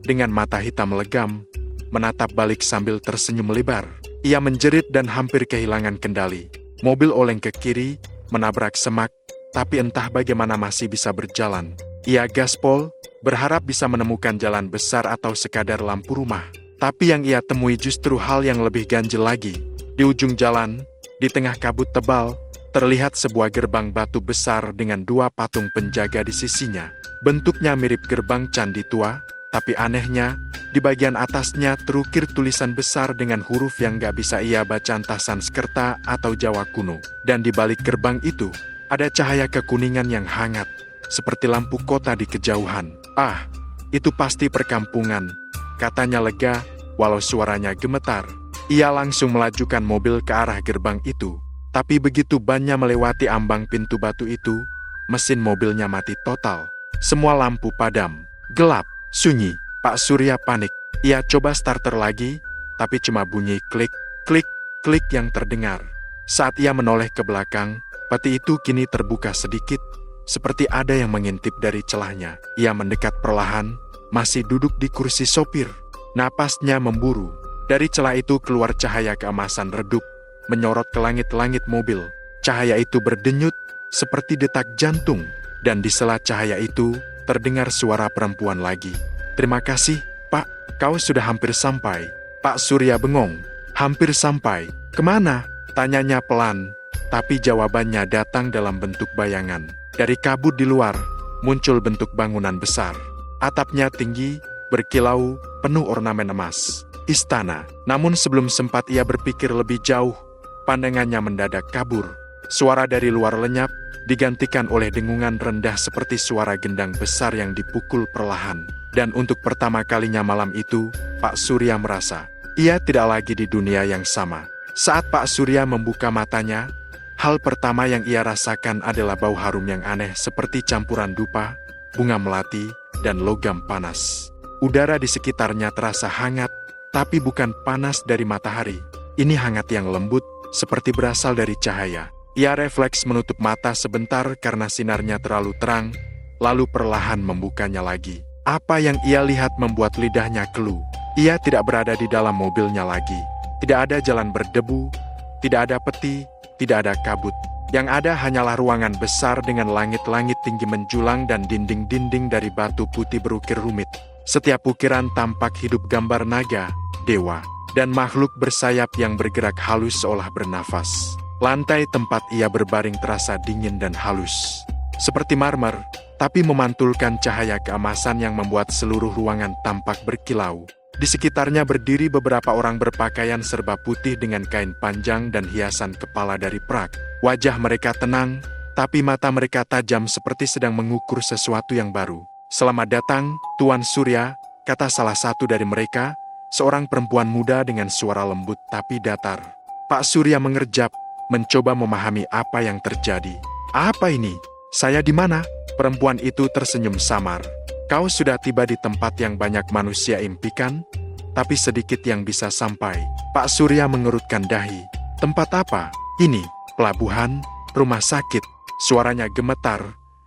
dengan mata hitam legam, menatap balik sambil tersenyum lebar. Ia menjerit dan hampir kehilangan kendali. Mobil oleng ke kiri, menabrak semak, tapi entah bagaimana masih bisa berjalan. Ia gaspol, berharap bisa menemukan jalan besar atau sekadar lampu rumah. Tapi yang ia temui justru hal yang lebih ganjil lagi. Di ujung jalan, di tengah kabut tebal, terlihat sebuah gerbang batu besar dengan dua patung penjaga di sisinya. Bentuknya mirip gerbang candi tua, tapi anehnya, di bagian atasnya terukir tulisan besar dengan huruf yang gak bisa ia baca, entah Sanskerta atau Jawa kuno. Dan di balik gerbang itu, ada cahaya kekuningan yang hangat, seperti lampu kota di kejauhan. "Ah, itu pasti perkampungan," katanya lega, walau suaranya gemetar. Ia langsung melajukan mobil ke arah gerbang itu. Tapi begitu bannya melewati ambang pintu batu itu, mesin mobilnya mati total. Semua lampu padam, gelap, sunyi. Pak Surya panik. Ia coba starter lagi, tapi cuma bunyi klik, klik, klik yang terdengar. Saat ia menoleh ke belakang, peti itu kini terbuka sedikit, seperti ada yang mengintip dari celahnya. Ia mendekat perlahan, masih duduk di kursi sopir. Napasnya memburu. Dari celah itu keluar cahaya keemasan redup, menyorot ke langit-langit mobil. Cahaya itu berdenyut, seperti detak jantung, dan di sela cahaya itu, terdengar suara perempuan lagi. "Terima kasih, Pak, kau sudah hampir sampai." Pak Surya bengong. "Hampir sampai? Kemana?" tanyanya pelan, tapi jawabannya datang dalam bentuk bayangan. Dari kabut di luar, muncul bentuk bangunan besar. Atapnya tinggi, berkilau, penuh ornamen emas. Istana. Namun sebelum sempat ia berpikir lebih jauh, pandangannya mendadak kabur. Suara dari luar lenyap, digantikan oleh dengungan rendah seperti suara gendang besar yang dipukul perlahan. Dan untuk pertama kalinya malam itu, Pak Surya merasa ia tidak lagi di dunia yang sama. Saat Pak Surya membuka matanya, hal pertama yang ia rasakan adalah bau harum yang aneh seperti campuran dupa, bunga melati, dan logam panas. Udara di sekitarnya terasa hangat, tapi bukan panas dari matahari. Ini hangat yang lembut, seperti berasal dari cahaya. Ia refleks menutup mata sebentar karena sinarnya terlalu terang, lalu perlahan membukanya lagi. Apa yang ia lihat membuat lidahnya keluh. Ia tidak berada di dalam mobilnya lagi. Tidak ada jalan berdebu, tidak ada peti, tidak ada kabut. Yang ada hanyalah ruangan besar dengan langit-langit tinggi menjulang dan dinding-dinding dari batu putih berukir rumit. Setiap ukiran tampak hidup gambar naga, dewa, dan makhluk bersayap yang bergerak halus seolah bernafas. Lantai tempat ia berbaring terasa dingin dan halus, seperti marmer, tapi memantulkan cahaya keemasan yang membuat seluruh ruangan tampak berkilau. Di sekitarnya berdiri beberapa orang berpakaian serba putih dengan kain panjang dan hiasan kepala dari perak. Wajah mereka tenang, tapi mata mereka tajam seperti sedang mengukur sesuatu yang baru. "Selamat datang, Tuan Surya," kata salah satu dari mereka, seorang perempuan muda dengan suara lembut tapi datar. Pak Surya mengerjap, mencoba memahami apa yang terjadi. "Apa ini? Saya di mana?" Perempuan itu tersenyum samar. "Kau sudah tiba di tempat yang banyak manusia impikan, tapi sedikit yang bisa sampai." Pak Surya mengerutkan dahi. "Tempat apa? Ini, pelabuhan, rumah sakit?" Suaranya gemetar,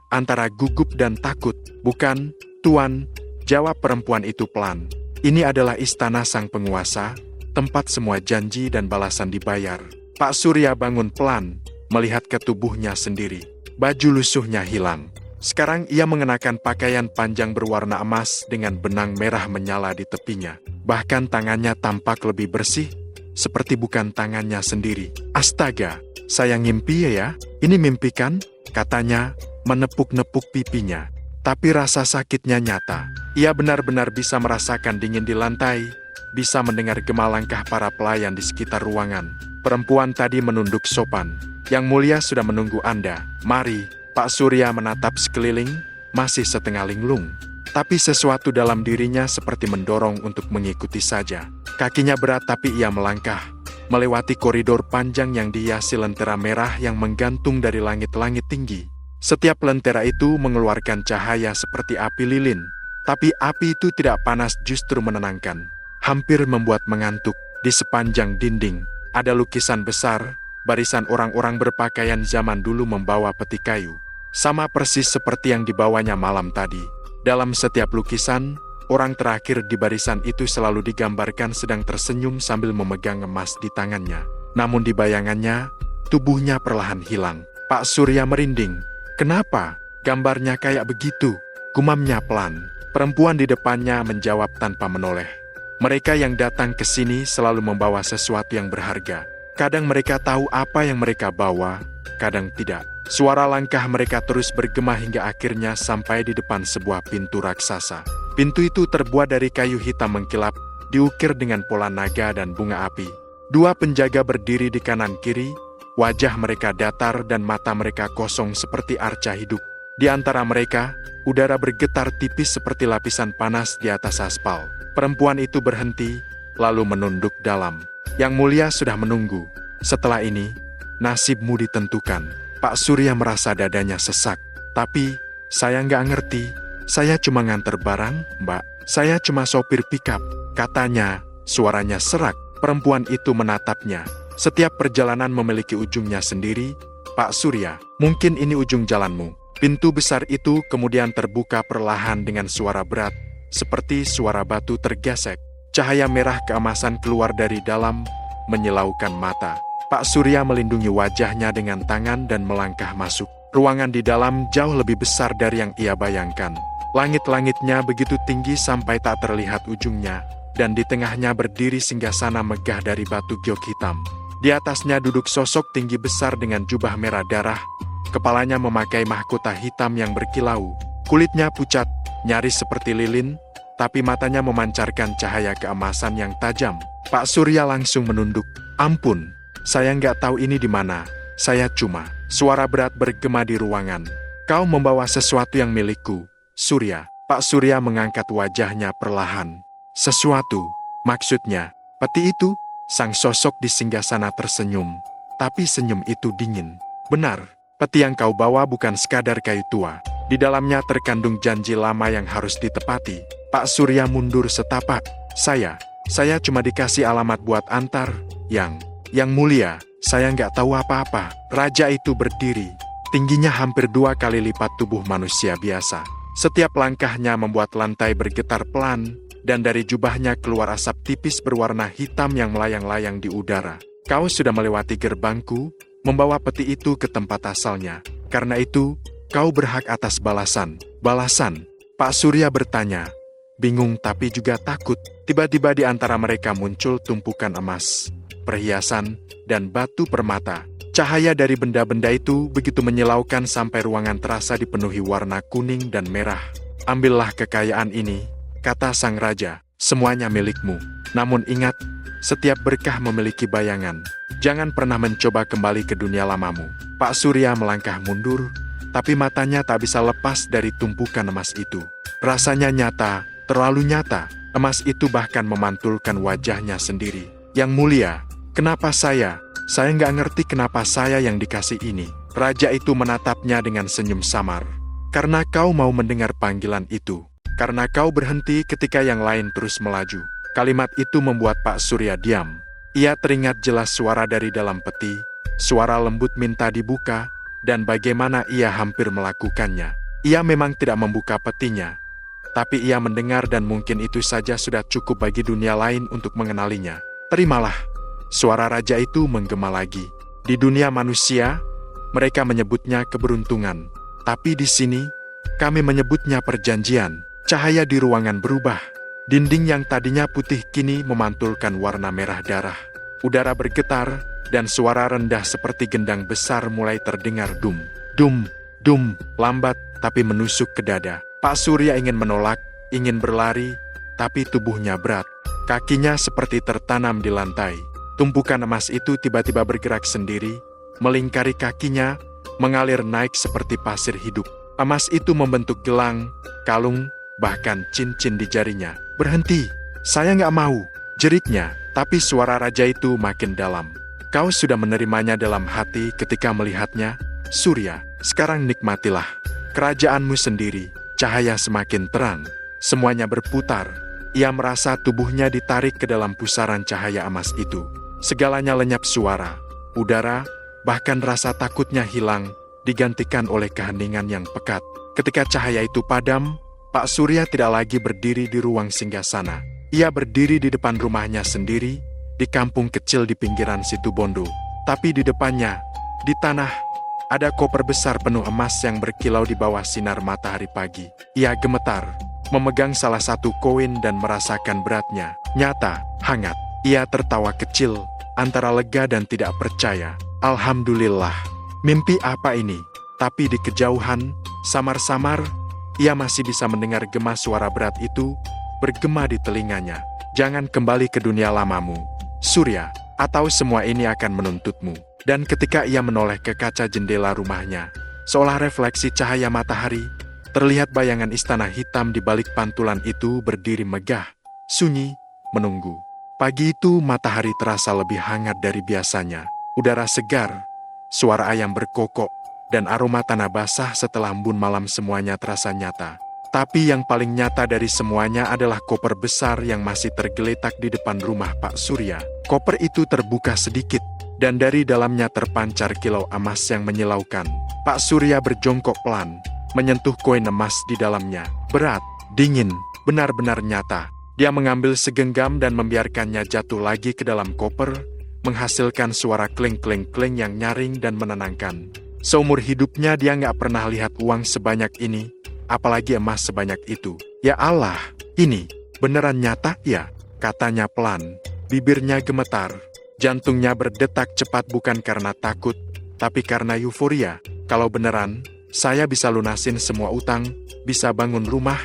antara gugup dan takut. "Bukan, Tuan," jawab perempuan itu pelan. "Ini adalah istana sang penguasa, tempat semua janji dan balasan dibayar." Pak Surya bangun pelan, melihat ke tubuhnya sendiri. Baju lusuhnya hilang. Sekarang ia mengenakan pakaian panjang berwarna emas dengan benang merah menyala di tepinya. Bahkan tangannya tampak lebih bersih, seperti bukan tangannya sendiri. "Astaga, saya ngimpi ya? Ini mimpi kan?" katanya, menepuk-nepuk pipinya. Tapi rasa sakitnya nyata. Ia benar-benar bisa merasakan dingin di lantai, bisa mendengar gema langkah para pelayan di sekitar ruangan. Perempuan tadi menunduk sopan. "Yang mulia sudah menunggu Anda. Mari." Pak Surya menatap sekeliling, masih setengah linglung. Tapi sesuatu dalam dirinya seperti mendorong untuk mengikuti saja. Kakinya berat tapi ia melangkah, melewati koridor panjang yang dihiasi lentera merah yang menggantung dari langit-langit tinggi. Setiap lentera itu mengeluarkan cahaya seperti api lilin. Tapi api itu tidak panas, justru menenangkan. Hampir membuat mengantuk. Di sepanjang dinding, ada lukisan besar, barisan orang-orang berpakaian zaman dulu membawa peti kayu. Sama persis seperti yang dibawanya malam tadi. Dalam setiap lukisan, orang terakhir di barisan itu selalu digambarkan sedang tersenyum sambil memegang emas di tangannya. Namun di bayangannya, tubuhnya perlahan hilang. Pak Surya merinding. "Kenapa? Gambarnya kayak begitu?" gumamnya pelan. Perempuan di depannya menjawab tanpa menoleh. "Mereka yang datang ke sini selalu membawa sesuatu yang berharga. Kadang mereka tahu apa yang mereka bawa, kadang tidak. Suara langkah mereka terus bergema hingga akhirnya sampai di depan sebuah pintu raksasa. Pintu itu terbuat dari kayu hitam mengkilap, diukir dengan pola naga dan bunga api. Dua penjaga berdiri di kanan kiri, wajah mereka datar dan mata mereka kosong seperti arca hidup. Di antara mereka, udara bergetar tipis seperti lapisan panas di atas aspal. Perempuan itu berhenti, lalu menunduk dalam. Yang mulia sudah menunggu. Setelah ini, nasibmu ditentukan. Pak Surya merasa dadanya sesak. Tapi, saya nggak ngerti. Saya cuma nganter barang, Mbak. Saya cuma sopir pikap, katanya. Suaranya serak. Perempuan itu menatapnya. Setiap perjalanan memiliki ujungnya sendiri, Pak Surya. Mungkin ini ujung jalanmu. Pintu besar itu kemudian terbuka perlahan dengan suara berat, seperti suara batu tergesek. Cahaya merah keemasan keluar dari dalam, menyilaukan mata. Pak Surya melindungi wajahnya dengan tangan dan melangkah masuk. Ruangan di dalam jauh lebih besar dari yang ia bayangkan. Langit-langitnya begitu tinggi sampai tak terlihat ujungnya, dan di tengahnya berdiri singgasana megah dari batu giok hitam. Di atasnya duduk sosok tinggi besar dengan jubah merah darah. Kepalanya memakai mahkota hitam yang berkilau. Kulitnya pucat, nyaris seperti lilin, tapi matanya memancarkan cahaya keemasan yang tajam. Pak Surya langsung menunduk. Ampun. Saya nggak tahu ini di mana. Saya cuma. Suara berat bergema di ruangan. Kau membawa sesuatu yang milikku, Surya. Pak Surya mengangkat wajahnya perlahan. Sesuatu? Maksudnya, peti itu? Sang sosok di singgasana tersenyum. Tapi senyum itu dingin. Benar, peti yang kau bawa bukan sekadar kayu tua. Di dalamnya terkandung janji lama yang harus ditepati. Pak Surya mundur setapak. Saya cuma dikasih alamat buat antar, Yang mulia, saya nggak tahu apa-apa. Raja itu berdiri. Tingginya hampir 2 kali lipat tubuh manusia biasa. Setiap langkahnya membuat lantai bergetar pelan, dan dari jubahnya keluar asap tipis berwarna hitam yang melayang-layang di udara. Kau sudah melewati gerbangku, membawa peti itu ke tempat asalnya. Karena itu, kau berhak atas balasan. Balasan? Pak Surya bertanya. Bingung tapi juga takut. Tiba-tiba di antara mereka muncul tumpukan emas, perhiasan, dan batu permata. Cahaya dari benda-benda itu begitu menyilaukan sampai ruangan terasa dipenuhi warna kuning dan merah. Ambillah kekayaan ini, kata sang raja, semuanya milikmu. Namun ingat, setiap berkah memiliki bayangan. Jangan pernah mencoba kembali ke dunia lamamu. Pak Surya melangkah mundur, tapi matanya tak bisa lepas dari tumpukan emas itu. Rasanya nyata, terlalu nyata. Emas itu bahkan memantulkan wajahnya sendiri. Yang mulia, kenapa saya? Saya nggak ngerti kenapa saya yang dikasih ini. Raja itu menatapnya dengan senyum samar. Karena kau mau mendengar panggilan itu. Karena kau berhenti ketika yang lain terus melaju. Kalimat itu membuat Pak Surya diam. Ia teringat jelas suara dari dalam peti, suara lembut minta dibuka, dan bagaimana ia hampir melakukannya. Ia memang tidak membuka petinya, tapi ia mendengar dan mungkin itu saja sudah cukup bagi dunia lain untuk mengenalinya. Terimalah. Suara raja itu menggema lagi. Di dunia manusia, mereka menyebutnya keberuntungan. Tapi di sini, kami menyebutnya perjanjian. Cahaya di ruangan berubah. Dinding yang tadinya putih kini memantulkan warna merah darah. Udara bergetar, dan suara rendah seperti gendang besar mulai terdengar dum, dum, dum, lambat tapi menusuk ke dada. Pak Surya ingin menolak, ingin berlari, tapi tubuhnya berat. Kakinya seperti tertanam di lantai. Tumpukan emas itu tiba-tiba bergerak sendiri, melingkari kakinya, mengalir naik seperti pasir hidup. Emas itu membentuk gelang, kalung, bahkan cincin di jarinya. Berhenti, saya nggak mau, jeritnya, tapi suara raja itu makin dalam. Kau sudah menerimanya dalam hati ketika melihatnya, Surya, sekarang nikmatilah. Kerajaanmu sendiri, cahaya semakin terang, semuanya berputar. Ia merasa tubuhnya ditarik ke dalam pusaran cahaya emas itu. Segalanya lenyap suara, udara, bahkan rasa takutnya hilang, digantikan oleh keheningan yang pekat. Ketika cahaya itu padam, Pak Surya tidak lagi berdiri di ruang singgasana. Ia berdiri di depan rumahnya sendiri, di kampung kecil di pinggiran Situbondo. Tapi di depannya, di tanah, ada koper besar penuh emas yang berkilau di bawah sinar matahari pagi. Ia gemetar, memegang salah satu koin dan merasakan beratnya. Nyata, hangat. Ia tertawa kecil, antara lega dan tidak percaya. Alhamdulillah. Mimpi apa ini? Tapi di kejauhan, samar-samar, ia masih bisa mendengar gema suara berat itu, bergema di telinganya. Jangan kembali ke dunia lamamu, Surya, atau semua ini akan menuntutmu. Dan ketika ia menoleh ke kaca jendela rumahnya, seolah refleksi cahaya matahari, terlihat bayangan istana hitam di balik pantulan itu berdiri megah, sunyi, menunggu. Pagi itu matahari terasa lebih hangat dari biasanya. Udara segar, suara ayam berkokok, dan aroma tanah basah setelah embun malam semuanya terasa nyata. Tapi yang paling nyata dari semuanya adalah koper besar yang masih tergeletak di depan rumah Pak Surya. Koper itu terbuka sedikit, dan dari dalamnya terpancar kilau emas yang menyilaukan. Pak Surya berjongkok pelan, menyentuh koin emas di dalamnya. Berat, dingin, benar-benar nyata. Dia mengambil segenggam dan membiarkannya jatuh lagi ke dalam koper, menghasilkan suara kling-kling-kling yang nyaring dan menenangkan. Seumur hidupnya dia nggak pernah lihat uang sebanyak ini, apalagi emas sebanyak itu. Ya Allah, ini beneran nyata ya? Katanya pelan, bibirnya gemetar. Jantungnya berdetak cepat bukan karena takut, tapi karena euforia. Kalau beneran, saya bisa lunasin semua utang, bisa bangun rumah,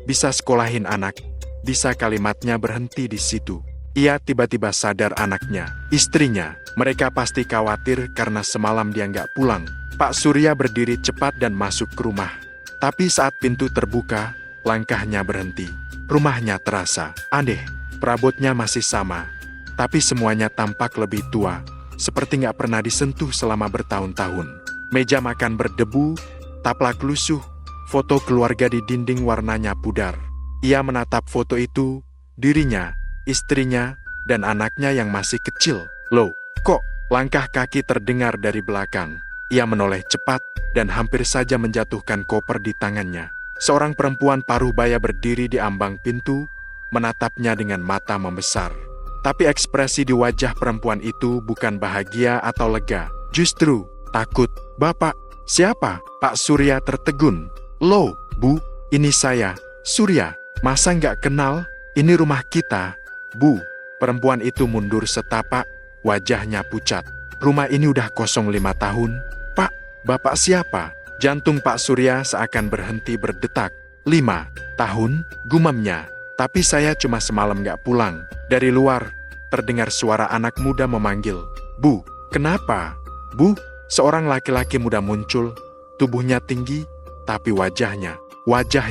bisa sekolahin anak, bisa kalimatnya berhenti di situ. Ia tiba-tiba sadar anaknya, istrinya, mereka pasti khawatir karena semalam dia nggak pulang. Pak Surya berdiri cepat dan masuk ke rumah. Tapi saat pintu terbuka, langkahnya berhenti. Rumahnya terasa aneh, perabotnya masih sama. Tapi semuanya tampak lebih tua, seperti nggak pernah disentuh selama bertahun-tahun. Meja makan berdebu, taplak lusuh, foto keluarga di dinding warnanya pudar. Ia menatap foto itu, dirinya, istrinya, dan anaknya yang masih kecil. Loh, kok? Langkah kaki terdengar dari belakang. Ia menoleh cepat, dan hampir saja menjatuhkan koper di tangannya. Seorang perempuan paruh baya berdiri di ambang pintu, menatapnya dengan mata membesar. Tapi ekspresi di wajah perempuan itu bukan bahagia atau lega, justru takut. Bapak, siapa? Pak Surya tertegun. Loh, Bu, ini saya, Surya. Masa nggak kenal? Ini rumah kita, Bu. Perempuan itu mundur setapak, wajahnya pucat. Rumah ini udah kosong 5 tahun. Pak, Bapak siapa? Jantung Pak Surya seakan berhenti berdetak. 5 tahun, gumamnya. Tapi saya cuma semalam nggak pulang. Dari luar, terdengar suara anak muda memanggil. Bu, kenapa? Bu, seorang laki-laki muda muncul. Tubuhnya tinggi, tapi wajah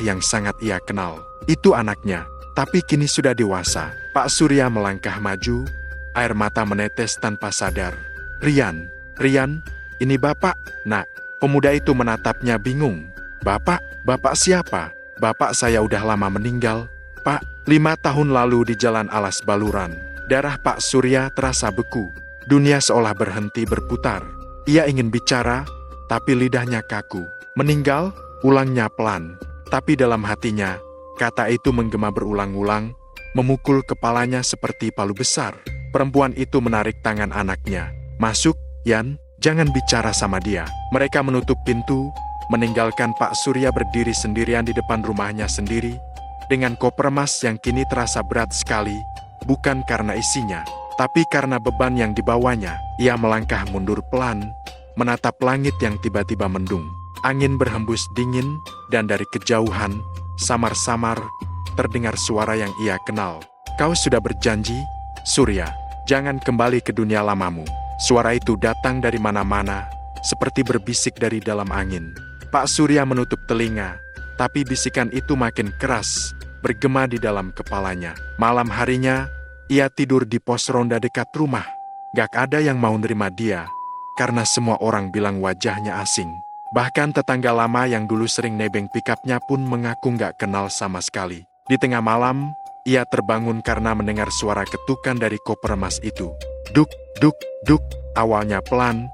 yang sangat ia kenal. Itu anaknya, tapi kini sudah dewasa. Pak Surya melangkah maju, air mata menetes tanpa sadar. Rian, ini Bapak, Nak. Pemuda itu menatapnya bingung. Bapak siapa? Bapak saya udah lama meninggal, Pak. 5 tahun lalu di Jalan Alas Baluran. Darah Pak Surya terasa beku. Dunia seolah berhenti berputar. Ia ingin bicara, tapi lidahnya kaku. Meninggal? Ulangnya pelan. Tapi dalam hatinya, kata itu menggema berulang-ulang, memukul kepalanya seperti palu besar. Perempuan itu menarik tangan anaknya. Masuk, Yan, jangan bicara sama dia. Mereka menutup pintu, meninggalkan Pak Surya berdiri sendirian di depan rumahnya sendiri, dengan koper emas yang kini terasa berat sekali, bukan karena isinya, tapi karena beban yang dibawanya. Ia melangkah mundur pelan, menatap langit yang tiba-tiba mendung. Angin berhembus dingin, dan dari kejauhan, samar-samar, terdengar suara yang ia kenal. Kau sudah berjanji, Surya, jangan kembali ke dunia lamamu. Suara itu datang dari mana-mana, seperti berbisik dari dalam angin. Pak Surya menutup telinga, tapi bisikan itu makin keras, bergema di dalam kepalanya. Malam harinya, ia tidur di pos ronda dekat rumah. Gak ada yang mau nerima dia, karena semua orang bilang wajahnya asing. Bahkan tetangga lama yang dulu sering nebeng pikapnya pun mengaku gak kenal sama sekali. Di tengah malam, ia terbangun karena mendengar suara ketukan dari koper emas itu. Duk, duk, duk, awalnya pelan,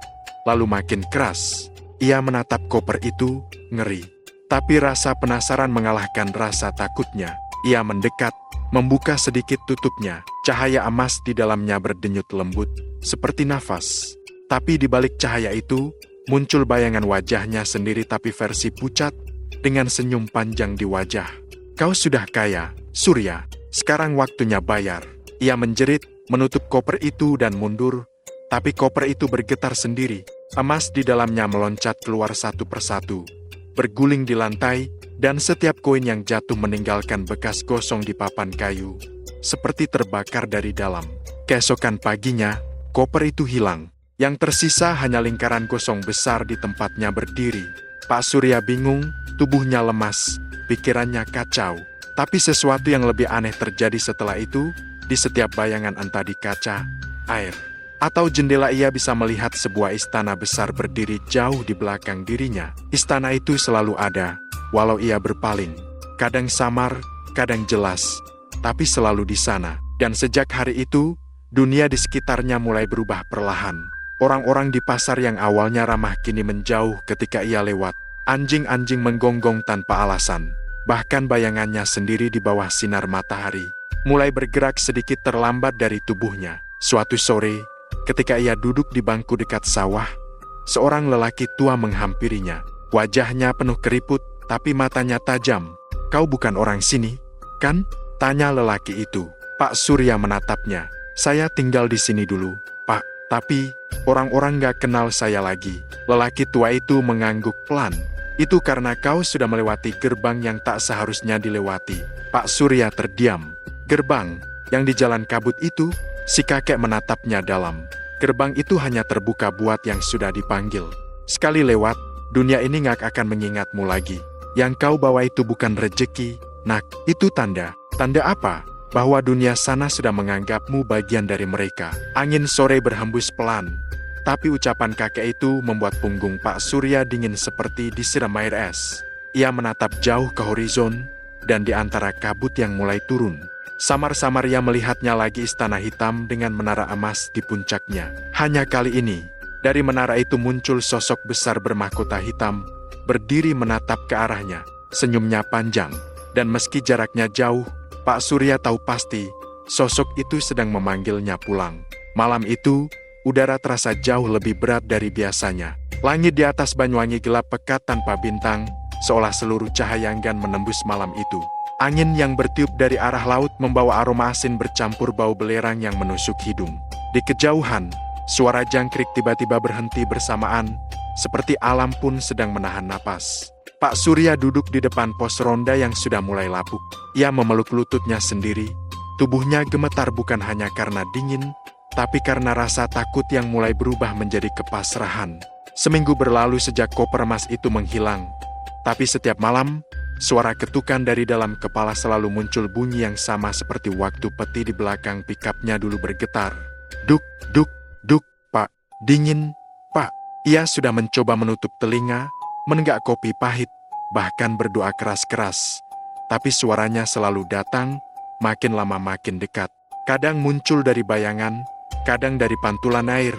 lalu makin keras. Ia menatap koper itu, ngeri. Tapi rasa penasaran mengalahkan rasa takutnya. Ia mendekat, membuka sedikit tutupnya. Cahaya emas di dalamnya berdenyut lembut, seperti nafas. Tapi di balik cahaya itu, muncul bayangan wajahnya sendiri tapi versi pucat, dengan senyum panjang di wajah. Kau sudah kaya, Surya. Sekarang waktunya bayar. Ia menjerit, menutup koper itu dan mundur. Tapi koper itu bergetar sendiri, Emas di dalamnya meloncat keluar satu persatu, berguling di lantai, dan setiap koin yang jatuh meninggalkan bekas gosong di papan kayu, seperti terbakar dari dalam. Keesokan paginya, koper itu hilang. Yang tersisa hanya lingkaran gosong besar di tempatnya berdiri. Pak Surya bingung, tubuhnya lemas, pikirannya kacau. Tapi sesuatu yang lebih aneh terjadi setelah itu. Di setiap bayangan, entah di kaca, air, atau jendela, ia bisa melihat sebuah istana besar berdiri jauh di belakang dirinya. Istana itu selalu ada, walau ia berpaling. Kadang samar, kadang jelas, tapi selalu di sana. Dan sejak hari itu, dunia di sekitarnya mulai berubah perlahan. Orang-orang di pasar yang awalnya ramah kini menjauh ketika ia lewat. Anjing-anjing menggonggong tanpa alasan. Bahkan bayangannya sendiri di bawah sinar matahari mulai bergerak sedikit terlambat dari tubuhnya. Suatu sore, ketika ia duduk di bangku dekat sawah, seorang lelaki tua menghampirinya. Wajahnya penuh keriput, tapi matanya tajam. "Kau bukan orang sini, kan?" tanya lelaki itu. Pak Surya menatapnya. "Saya tinggal di sini dulu, Pak. Tapi, orang-orang gak kenal saya lagi." Lelaki tua itu mengangguk pelan. "Itu karena kau sudah melewati gerbang yang tak seharusnya dilewati." Pak Surya terdiam. "Gerbang yang di jalan kabut itu?" Si kakek menatapnya dalam. "Gerbang itu hanya terbuka buat yang sudah dipanggil. Sekali lewat, dunia ini gak akan mengingatmu lagi. Yang kau bawa itu bukan rejeki, nak. Itu tanda. Tanda apa? Bahwa dunia sana sudah menganggapmu bagian dari mereka." Angin sore berhembus pelan. Tapi ucapan kakek itu membuat punggung Pak Surya dingin seperti disiram air es. Ia menatap jauh ke horizon, dan di antara kabut yang mulai turun, samar-samar ia melihatnya lagi istana hitam dengan menara emas di puncaknya. Hanya kali ini, dari menara itu muncul sosok besar bermahkota hitam, berdiri menatap ke arahnya. Senyumnya panjang, dan meski jaraknya jauh, Pak Surya tahu pasti, sosok itu sedang memanggilnya pulang. Malam itu, udara terasa jauh lebih berat dari biasanya. Langit di atas Banyuwangi gelap pekat tanpa bintang, seolah seluruh cahaya enggan menembus malam itu. Angin yang bertiup dari arah laut membawa aroma asin bercampur bau belerang yang menusuk hidung. Di kejauhan, suara jangkrik tiba-tiba berhenti bersamaan, seperti alam pun sedang menahan napas. Pak Surya duduk di depan pos ronda yang sudah mulai lapuk. Ia memeluk lututnya sendiri. Tubuhnya gemetar bukan hanya karena dingin, tapi karena rasa takut yang mulai berubah menjadi kepasrahan. Seminggu berlalu sejak koper emas itu menghilang. Tapi setiap malam, suara ketukan dari dalam kepala selalu muncul bunyi yang sama seperti waktu peti di belakang pikapnya dulu bergetar. Duk, duk, duk, Pak. Dingin, Pak. Ia sudah mencoba menutup telinga, menenggak kopi pahit, bahkan berdoa keras-keras. Tapi suaranya selalu datang, makin lama makin dekat. Kadang muncul dari bayangan, kadang dari pantulan air,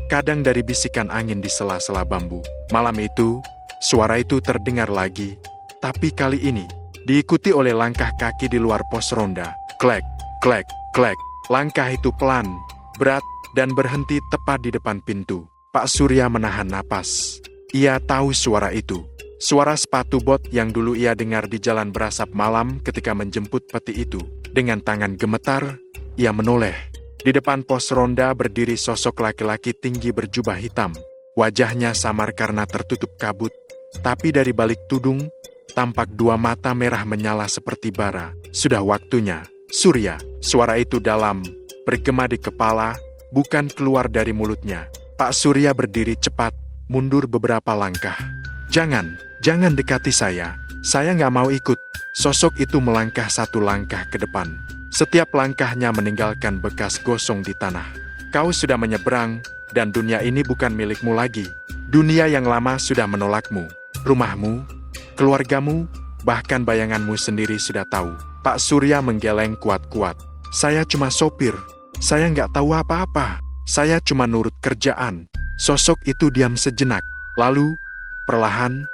kadang dari bisikan angin di sela-sela bambu. Malam itu, suara itu terdengar lagi, tapi kali ini diikuti oleh langkah kaki di luar pos ronda. Klek, klek, klek. Langkah itu pelan, berat, dan berhenti tepat di depan pintu. Pak Surya menahan napas. Ia tahu suara itu. Suara sepatu bot yang dulu ia dengar di jalan berasap malam ketika menjemput peti itu. Dengan tangan gemetar, ia menoleh. Di depan pos ronda berdiri sosok laki-laki tinggi berjubah hitam. Wajahnya samar karena tertutup kabut, tapi dari balik tudung, tampak dua mata merah menyala seperti bara. Sudah waktunya, Surya. Suara itu dalam, bergema di kepala, bukan keluar dari mulutnya. Pak Surya berdiri cepat, mundur beberapa langkah. Jangan dekati saya nggak mau ikut." Sosok itu melangkah satu langkah ke depan. Setiap langkahnya meninggalkan bekas gosong di tanah. "Kau sudah menyeberang, dan dunia ini bukan milikmu lagi. Dunia yang lama sudah menolakmu. Rumahmu, keluargamu, bahkan bayanganmu sendiri sudah tahu." Pak Surya menggeleng kuat-kuat. "Saya cuma sopir. Saya nggak tahu apa-apa. Saya cuma nurut kerjaan." Sosok itu diam sejenak. Lalu, perlahan,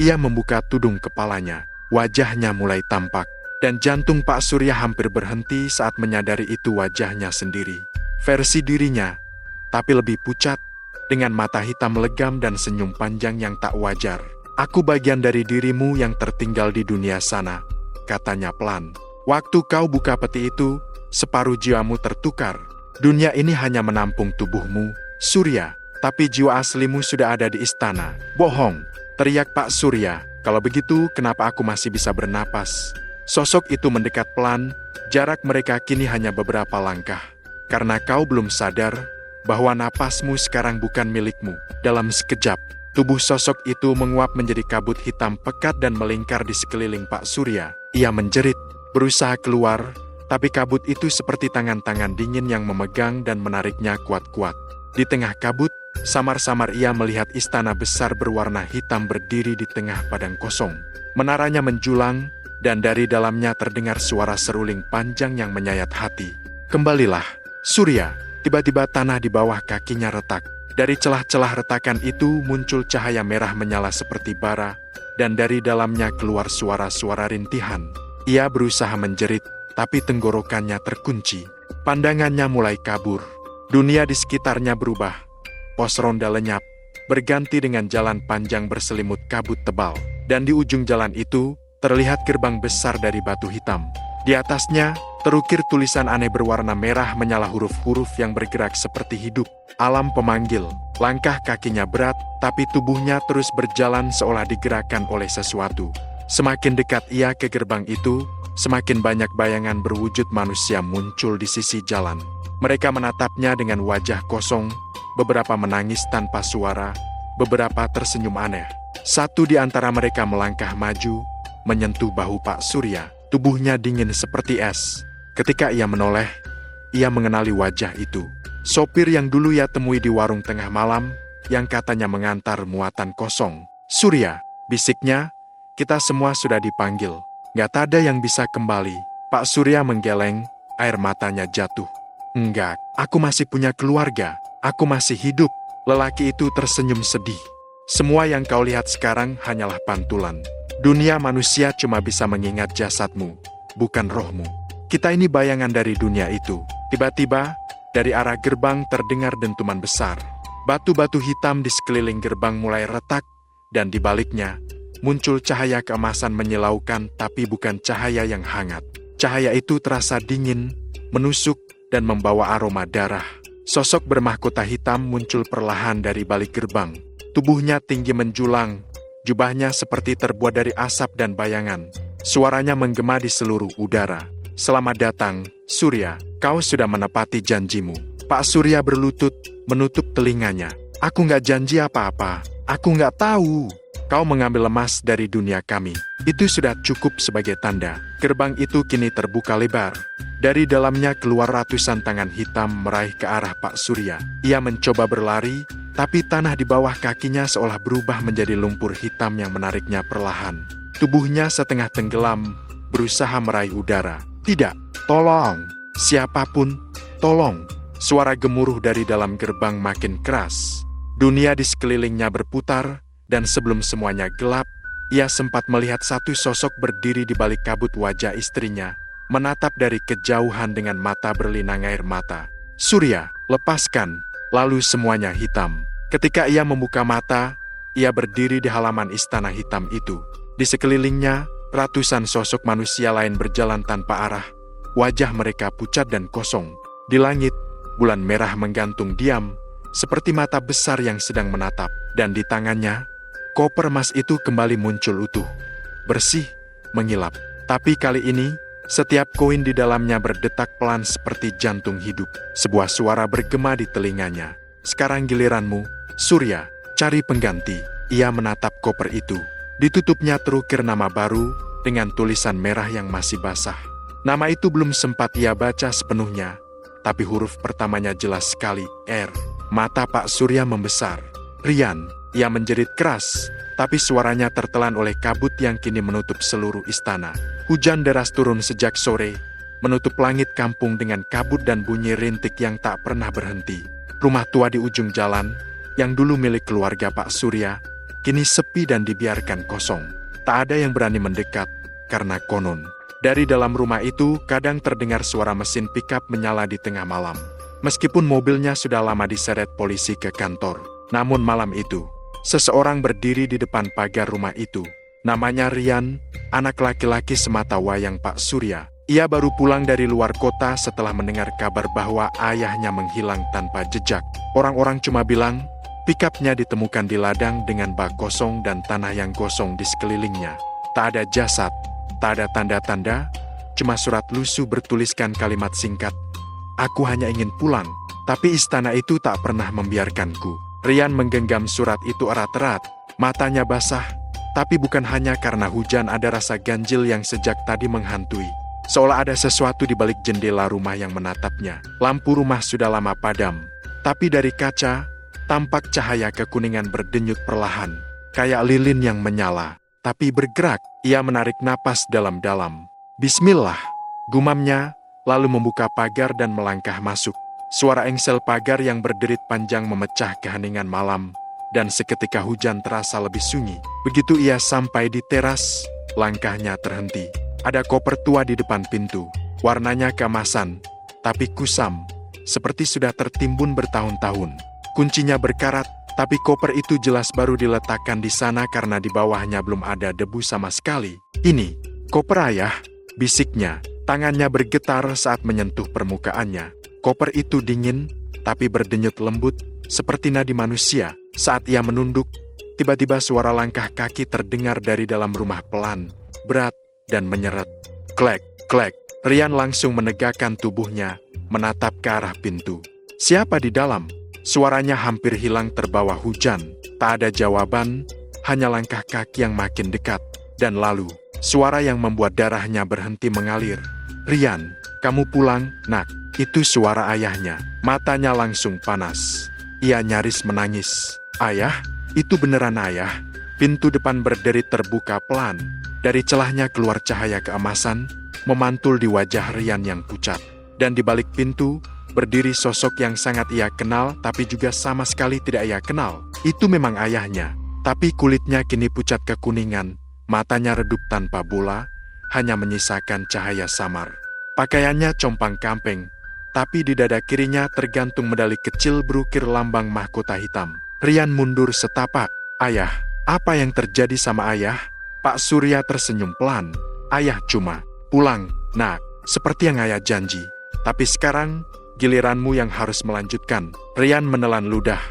ia membuka tudung kepalanya. Wajahnya mulai tampak. Dan jantung Pak Surya hampir berhenti saat menyadari itu wajahnya sendiri. Versi dirinya, tapi lebih pucat, dengan mata hitam legam dan senyum panjang yang tak wajar. "Aku bagian dari dirimu yang tertinggal di dunia sana," katanya pelan. "Waktu kau buka peti itu, separuh jiwamu tertukar. Dunia ini hanya menampung tubuhmu, Surya. Tapi jiwa aslimu sudah ada di istana. Bohong, teriak Pak Surya. Kalau begitu, kenapa aku masih bisa bernapas? Sosok itu mendekat pelan, jarak mereka kini hanya beberapa langkah. Karena kau belum sadar bahwa napasmu sekarang bukan milikmu. Dalam sekejap, tubuh sosok itu menguap menjadi kabut hitam pekat dan melingkar di sekeliling Pak Surya. Ia menjerit, berusaha keluar, tapi kabut itu seperti tangan-tangan dingin yang memegang dan menariknya kuat-kuat. Di tengah kabut, samar-samar ia melihat istana besar berwarna hitam berdiri di tengah padang kosong. Menaranya menjulang, dan dari dalamnya terdengar suara seruling panjang yang menyayat hati. Kembalilah, Surya. Tiba-tiba tanah di bawah kakinya retak. Dari celah-celah retakan itu muncul cahaya merah menyala seperti bara, dan dari dalamnya keluar suara-suara rintihan. Ia berusaha menjerit, tapi tenggorokannya terkunci. Pandangannya mulai kabur. Dunia di sekitarnya berubah. Pos ronda lenyap, berganti dengan jalan panjang berselimut kabut tebal. Dan di ujung jalan itu, terlihat gerbang besar dari batu hitam. Di atasnya, terukir tulisan aneh berwarna merah menyala huruf-huruf yang bergerak seperti hidup. Alam pemanggil. Langkah kakinya berat, tapi tubuhnya terus berjalan seolah digerakkan oleh sesuatu. Semakin dekat ia ke gerbang itu, semakin banyak bayangan berwujud manusia muncul di sisi jalan. Mereka menatapnya dengan wajah kosong, beberapa menangis tanpa suara, beberapa tersenyum aneh. Satu di antara mereka melangkah maju, menyentuh bahu Pak Surya. Tubuhnya dingin seperti es. Ketika ia menoleh, ia mengenali wajah itu. Sopir yang dulu ia temui di warung tengah malam, yang katanya mengantar muatan kosong. Surya, bisiknya, kita semua sudah dipanggil. Gak ada yang bisa kembali. Pak Surya menggeleng, air matanya jatuh. Enggak, aku masih punya keluarga. Aku masih hidup. Lelaki itu tersenyum sedih. Semua yang kau lihat sekarang hanyalah pantulan. Dunia manusia cuma bisa mengingat jasadmu, bukan rohmu. Kita ini bayangan dari dunia itu. Tiba-tiba, dari arah gerbang terdengar dentuman besar. Batu-batu hitam di sekeliling gerbang mulai retak, dan di baliknya, muncul cahaya keemasan menyilaukan tapi bukan cahaya yang hangat. Cahaya itu terasa dingin, menusuk, dan membawa aroma darah. Sosok bermahkota hitam muncul perlahan dari balik gerbang. Tubuhnya tinggi menjulang, jubahnya seperti terbuat dari asap dan bayangan. Suaranya menggema di seluruh udara. Selamat datang, Surya. Kau sudah menepati janjimu. Pak Surya berlutut, menutup telinganya. Aku nggak janji apa-apa. Aku nggak tahu. Kau mengambil emas dari dunia kami. Itu sudah cukup sebagai tanda. Gerbang itu kini terbuka lebar. Dari dalamnya keluar ratusan tangan hitam meraih ke arah Pak Surya. Ia mencoba berlari, tapi tanah di bawah kakinya seolah berubah menjadi lumpur hitam yang menariknya perlahan. Tubuhnya setengah tenggelam, berusaha meraih udara. Tidak, tolong, siapapun, tolong. Suara gemuruh dari dalam gerbang makin keras. Dunia di sekelilingnya berputar, dan sebelum semuanya gelap, ia sempat melihat satu sosok berdiri di balik kabut wajah istrinya, menatap dari kejauhan dengan mata berlinang air mata. Surya, lepaskan. Lalu semuanya hitam. Ketika ia membuka mata, ia berdiri di halaman istana hitam itu. Di sekelilingnya, ratusan sosok manusia lain berjalan tanpa arah. Wajah mereka pucat dan kosong. Di langit, bulan merah menggantung diam, seperti mata besar yang sedang menatap. Dan di tangannya, koper emas itu kembali muncul utuh, bersih, mengilap. Tapi kali ini, setiap koin di dalamnya berdetak pelan seperti jantung hidup. Sebuah suara bergema di telinganya. Sekarang giliranmu, Surya, cari pengganti. Ia menatap koper itu. Ditutupnya terukir nama baru dengan tulisan merah yang masih basah. Nama itu belum sempat ia baca sepenuhnya, tapi huruf pertamanya jelas sekali, R. Mata Pak Surya membesar. Rian, ia menjerit keras, tapi suaranya tertelan oleh kabut yang kini menutup seluruh istana. Hujan deras turun sejak sore, menutup langit kampung dengan kabut dan bunyi rintik yang tak pernah berhenti. Rumah tua di ujung jalan, yang dulu milik keluarga Pak Surya, kini sepi dan dibiarkan kosong. Tak ada yang berani mendekat, karena konon. Dari dalam rumah itu, kadang terdengar suara mesin pickup menyala di tengah malam. Meskipun mobilnya sudah lama diseret polisi ke kantor. Namun malam itu, seseorang berdiri di depan pagar rumah itu. Namanya Rian, anak laki-laki semata wayang Pak Surya. Ia baru pulang dari luar kota setelah mendengar kabar bahwa ayahnya menghilang tanpa jejak. Orang-orang cuma bilang, Pikapnya ditemukan di ladang dengan bak kosong dan tanah yang gosong di sekelilingnya. Tak ada jasad, tak ada tanda-tanda, cuma surat lusuh bertuliskan kalimat singkat. Aku hanya ingin pulang, tapi istana itu tak pernah membiarkanku. Rian menggenggam surat itu erat-erat, matanya basah, tapi bukan hanya karena hujan, ada rasa ganjil yang sejak tadi menghantui. Seolah ada sesuatu di balik jendela rumah yang menatapnya. Lampu rumah sudah lama padam, tapi dari kaca, tampak cahaya kekuningan berdenyut perlahan, kayak lilin yang menyala, tapi bergerak. Ia menarik napas dalam-dalam. Bismillah, gumamnya, lalu membuka pagar dan melangkah masuk. Suara engsel pagar yang berderit panjang memecah keheningan malam, dan seketika hujan terasa lebih sunyi. Begitu ia sampai di teras, langkahnya terhenti. Ada koper tua di depan pintu, warnanya keemasan, tapi kusam, seperti sudah tertimbun bertahun-tahun. Kuncinya berkarat, tapi koper itu jelas baru diletakkan di sana karena di bawahnya belum ada debu sama sekali. Ini, koper ayah, bisiknya. Tangannya bergetar saat menyentuh permukaannya. Koper itu dingin, tapi berdenyut lembut, seperti nadi manusia. Saat ia menunduk, tiba-tiba suara langkah kaki terdengar dari dalam rumah pelan, berat, dan menyeret. Klek, klek. Rian langsung menegakkan tubuhnya, menatap ke arah pintu. Siapa di dalam? Suaranya hampir hilang terbawa hujan. Tak ada jawaban, hanya langkah kaki yang makin dekat. Dan lalu, suara yang membuat darahnya berhenti mengalir. Rian, kamu pulang, nak. Itu suara ayahnya. Matanya langsung panas. Ia nyaris menangis. Ayah? Itu beneran ayah? Pintu depan berderit terbuka pelan. Dari celahnya keluar cahaya keemasan, memantul di wajah Rian yang pucat. Dan di balik pintu, berdiri sosok yang sangat ia kenal tapi juga sama sekali tidak ia kenal. Itu memang ayahnya, tapi kulitnya kini pucat kekuningan, matanya redup tanpa bola, hanya menyisakan cahaya samar. Pakaiannya compang-camping, tapi di dada kirinya tergantung medali kecil berukir lambang mahkota hitam. Rian mundur setapak. Ayah, apa yang terjadi sama ayah? Pak Surya tersenyum pelan. Ayah cuma pulang, nak, seperti yang ayah janji. Tapi sekarang, giliranmu yang harus melanjutkan. Rian menelan ludah.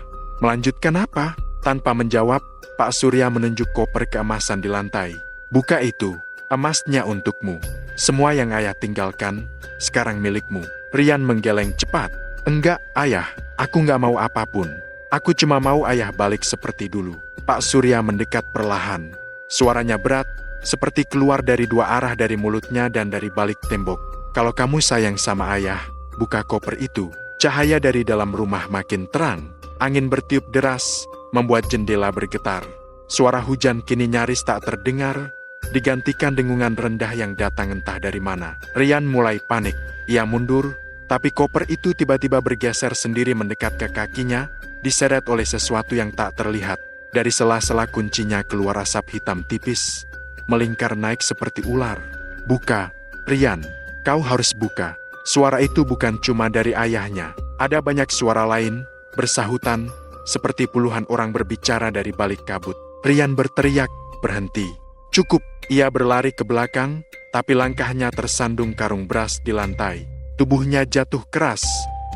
Melanjutkan apa? Tanpa menjawab, Pak Surya menunjuk koper keemasan di lantai. Buka itu, emasnya untukmu. Semua yang ayah tinggalkan, sekarang milikmu. Rian menggeleng cepat. Enggak, ayah, aku nggak mau apapun. Aku cuma mau ayah balik seperti dulu. Pak Surya mendekat perlahan. Suaranya berat, seperti keluar dari dua arah dari mulutnya dan dari balik tembok. Kalau kamu sayang sama ayah, buka koper itu. Cahaya dari dalam rumah makin terang. Angin bertiup deras, membuat jendela bergetar. Suara hujan kini nyaris tak terdengar, digantikan dengungan rendah yang datang entah dari mana. Rian mulai panik. Ia mundur, tapi koper itu tiba-tiba bergeser sendiri mendekat ke kakinya, diseret oleh sesuatu yang tak terlihat. Dari sela-sela kuncinya keluar asap hitam tipis, melingkar naik seperti ular. Buka, Rian, kau harus buka. Suara itu bukan cuma dari ayahnya. Ada banyak suara lain, bersahutan, seperti puluhan orang berbicara dari balik kabut. Rian berteriak, berhenti. Cukup, ia berlari ke belakang, tapi langkahnya tersandung karung beras di lantai. Tubuhnya jatuh keras,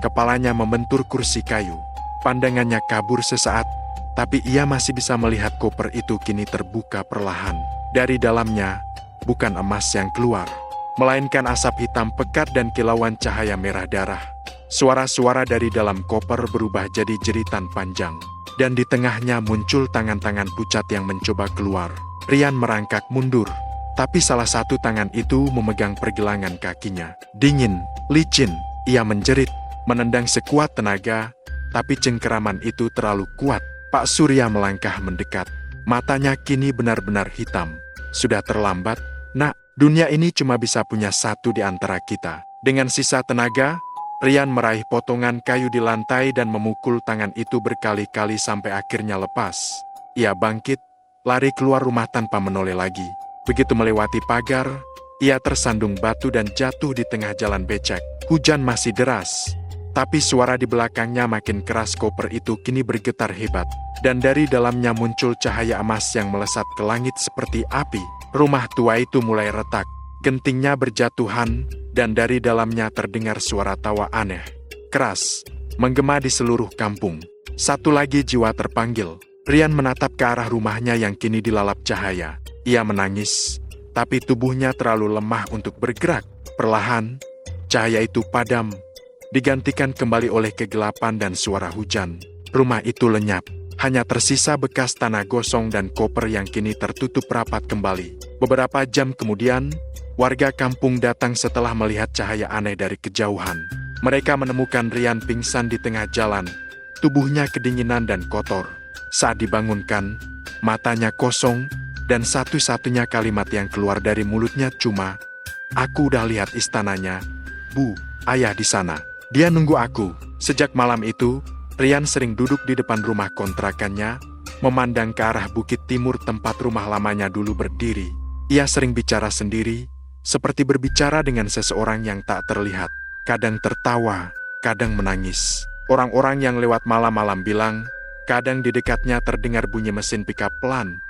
kepalanya membentur kursi kayu. Pandangannya kabur sesaat, tapi ia masih bisa melihat koper itu kini terbuka perlahan. Dari dalamnya, bukan emas yang keluar, melainkan asap hitam pekat dan kilauan cahaya merah darah. Suara-suara dari dalam koper berubah jadi jeritan panjang. Dan di tengahnya muncul tangan-tangan pucat yang mencoba keluar. Rian merangkak mundur, tapi salah satu tangan itu memegang pergelangan kakinya. Dingin, licin, ia menjerit, menendang sekuat tenaga, tapi cengkeraman itu terlalu kuat. Pak Surya melangkah mendekat. Matanya kini benar-benar hitam. Sudah terlambat, nak. Dunia ini cuma bisa punya satu di antara kita. Dengan sisa tenaga, Rian meraih potongan kayu di lantai dan memukul tangan itu berkali-kali sampai akhirnya lepas. Ia bangkit, lari keluar rumah tanpa menoleh lagi. Begitu melewati pagar, ia tersandung batu dan jatuh di tengah jalan becek. Hujan masih deras, tapi suara di belakangnya makin keras. Koper itu kini bergetar hebat, dan dari dalamnya muncul cahaya emas yang melesat ke langit seperti api. Rumah tua itu mulai retak, gentingnya berjatuhan, dan dari dalamnya terdengar suara tawa aneh, keras, menggema di seluruh kampung. Satu lagi jiwa terpanggil. Rian menatap ke arah rumahnya yang kini dilalap cahaya. Ia menangis, tapi tubuhnya terlalu lemah untuk bergerak. Perlahan, cahaya itu padam, digantikan kembali oleh kegelapan dan suara hujan. Rumah itu lenyap. Hanya tersisa bekas tanah gosong dan koper yang kini tertutup rapat kembali. Beberapa jam kemudian, warga kampung datang setelah melihat cahaya aneh dari kejauhan. Mereka menemukan Rian pingsan di tengah jalan. Tubuhnya kedinginan dan kotor. Saat dibangunkan, matanya kosong, dan satu-satunya kalimat yang keluar dari mulutnya cuma, "Aku udah lihat istananya, Bu, ayah di sana. Dia nunggu aku." Sejak malam itu, Rian sering duduk di depan rumah kontrakannya, memandang ke arah bukit timur tempat rumah lamanya dulu berdiri. Ia sering bicara sendiri, seperti berbicara dengan seseorang yang tak terlihat. Kadang tertawa, kadang menangis. Orang-orang yang lewat malam-malam bilang, kadang di dekatnya terdengar bunyi mesin pickup pelan.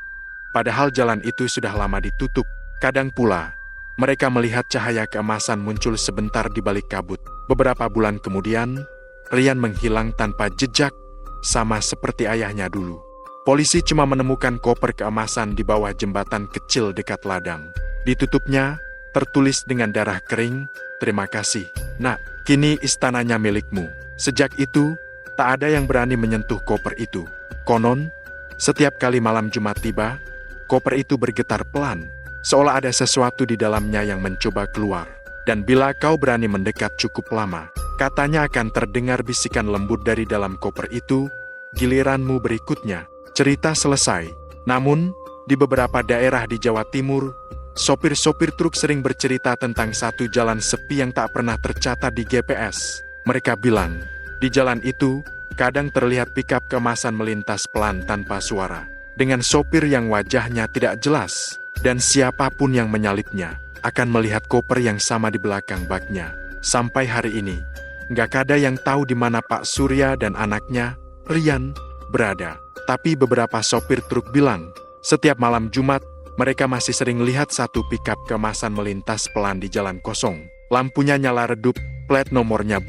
Padahal jalan itu sudah lama ditutup. Kadang pula, mereka melihat cahaya keemasan muncul sebentar di balik kabut. Beberapa bulan kemudian, Rian menghilang tanpa jejak, sama seperti ayahnya dulu. Polisi cuma menemukan koper keemasan di bawah jembatan kecil dekat ladang. Ditutupnya, tertulis dengan darah kering, "Terima kasih, Nak. Kini istananya milikmu." Sejak itu, tak ada yang berani menyentuh koper itu. Konon, setiap kali malam Jumat tiba, koper itu bergetar pelan, seolah ada sesuatu di dalamnya yang mencoba keluar. Dan bila kau berani mendekat cukup lama, katanya akan terdengar bisikan lembut dari dalam koper itu, "Giliranmu berikutnya." Cerita selesai. Namun, di beberapa daerah di Jawa Timur, sopir-sopir truk sering bercerita tentang satu jalan sepi yang tak pernah tercatat di GPS. Mereka bilang, di jalan itu, kadang terlihat pickup kemasan melintas pelan tanpa suara, dengan sopir yang wajahnya tidak jelas, dan siapapun yang menyalipnya akan melihat koper yang sama di belakang baknya. Sampai hari ini, nggak ada yang tahu di mana Pak Surya dan anaknya, Rian, berada. Tapi beberapa sopir truk bilang, setiap malam Jumat, mereka masih sering lihat satu pickup kemasan melintas pelan di jalan kosong. Lampunya nyala redup, plat nomornya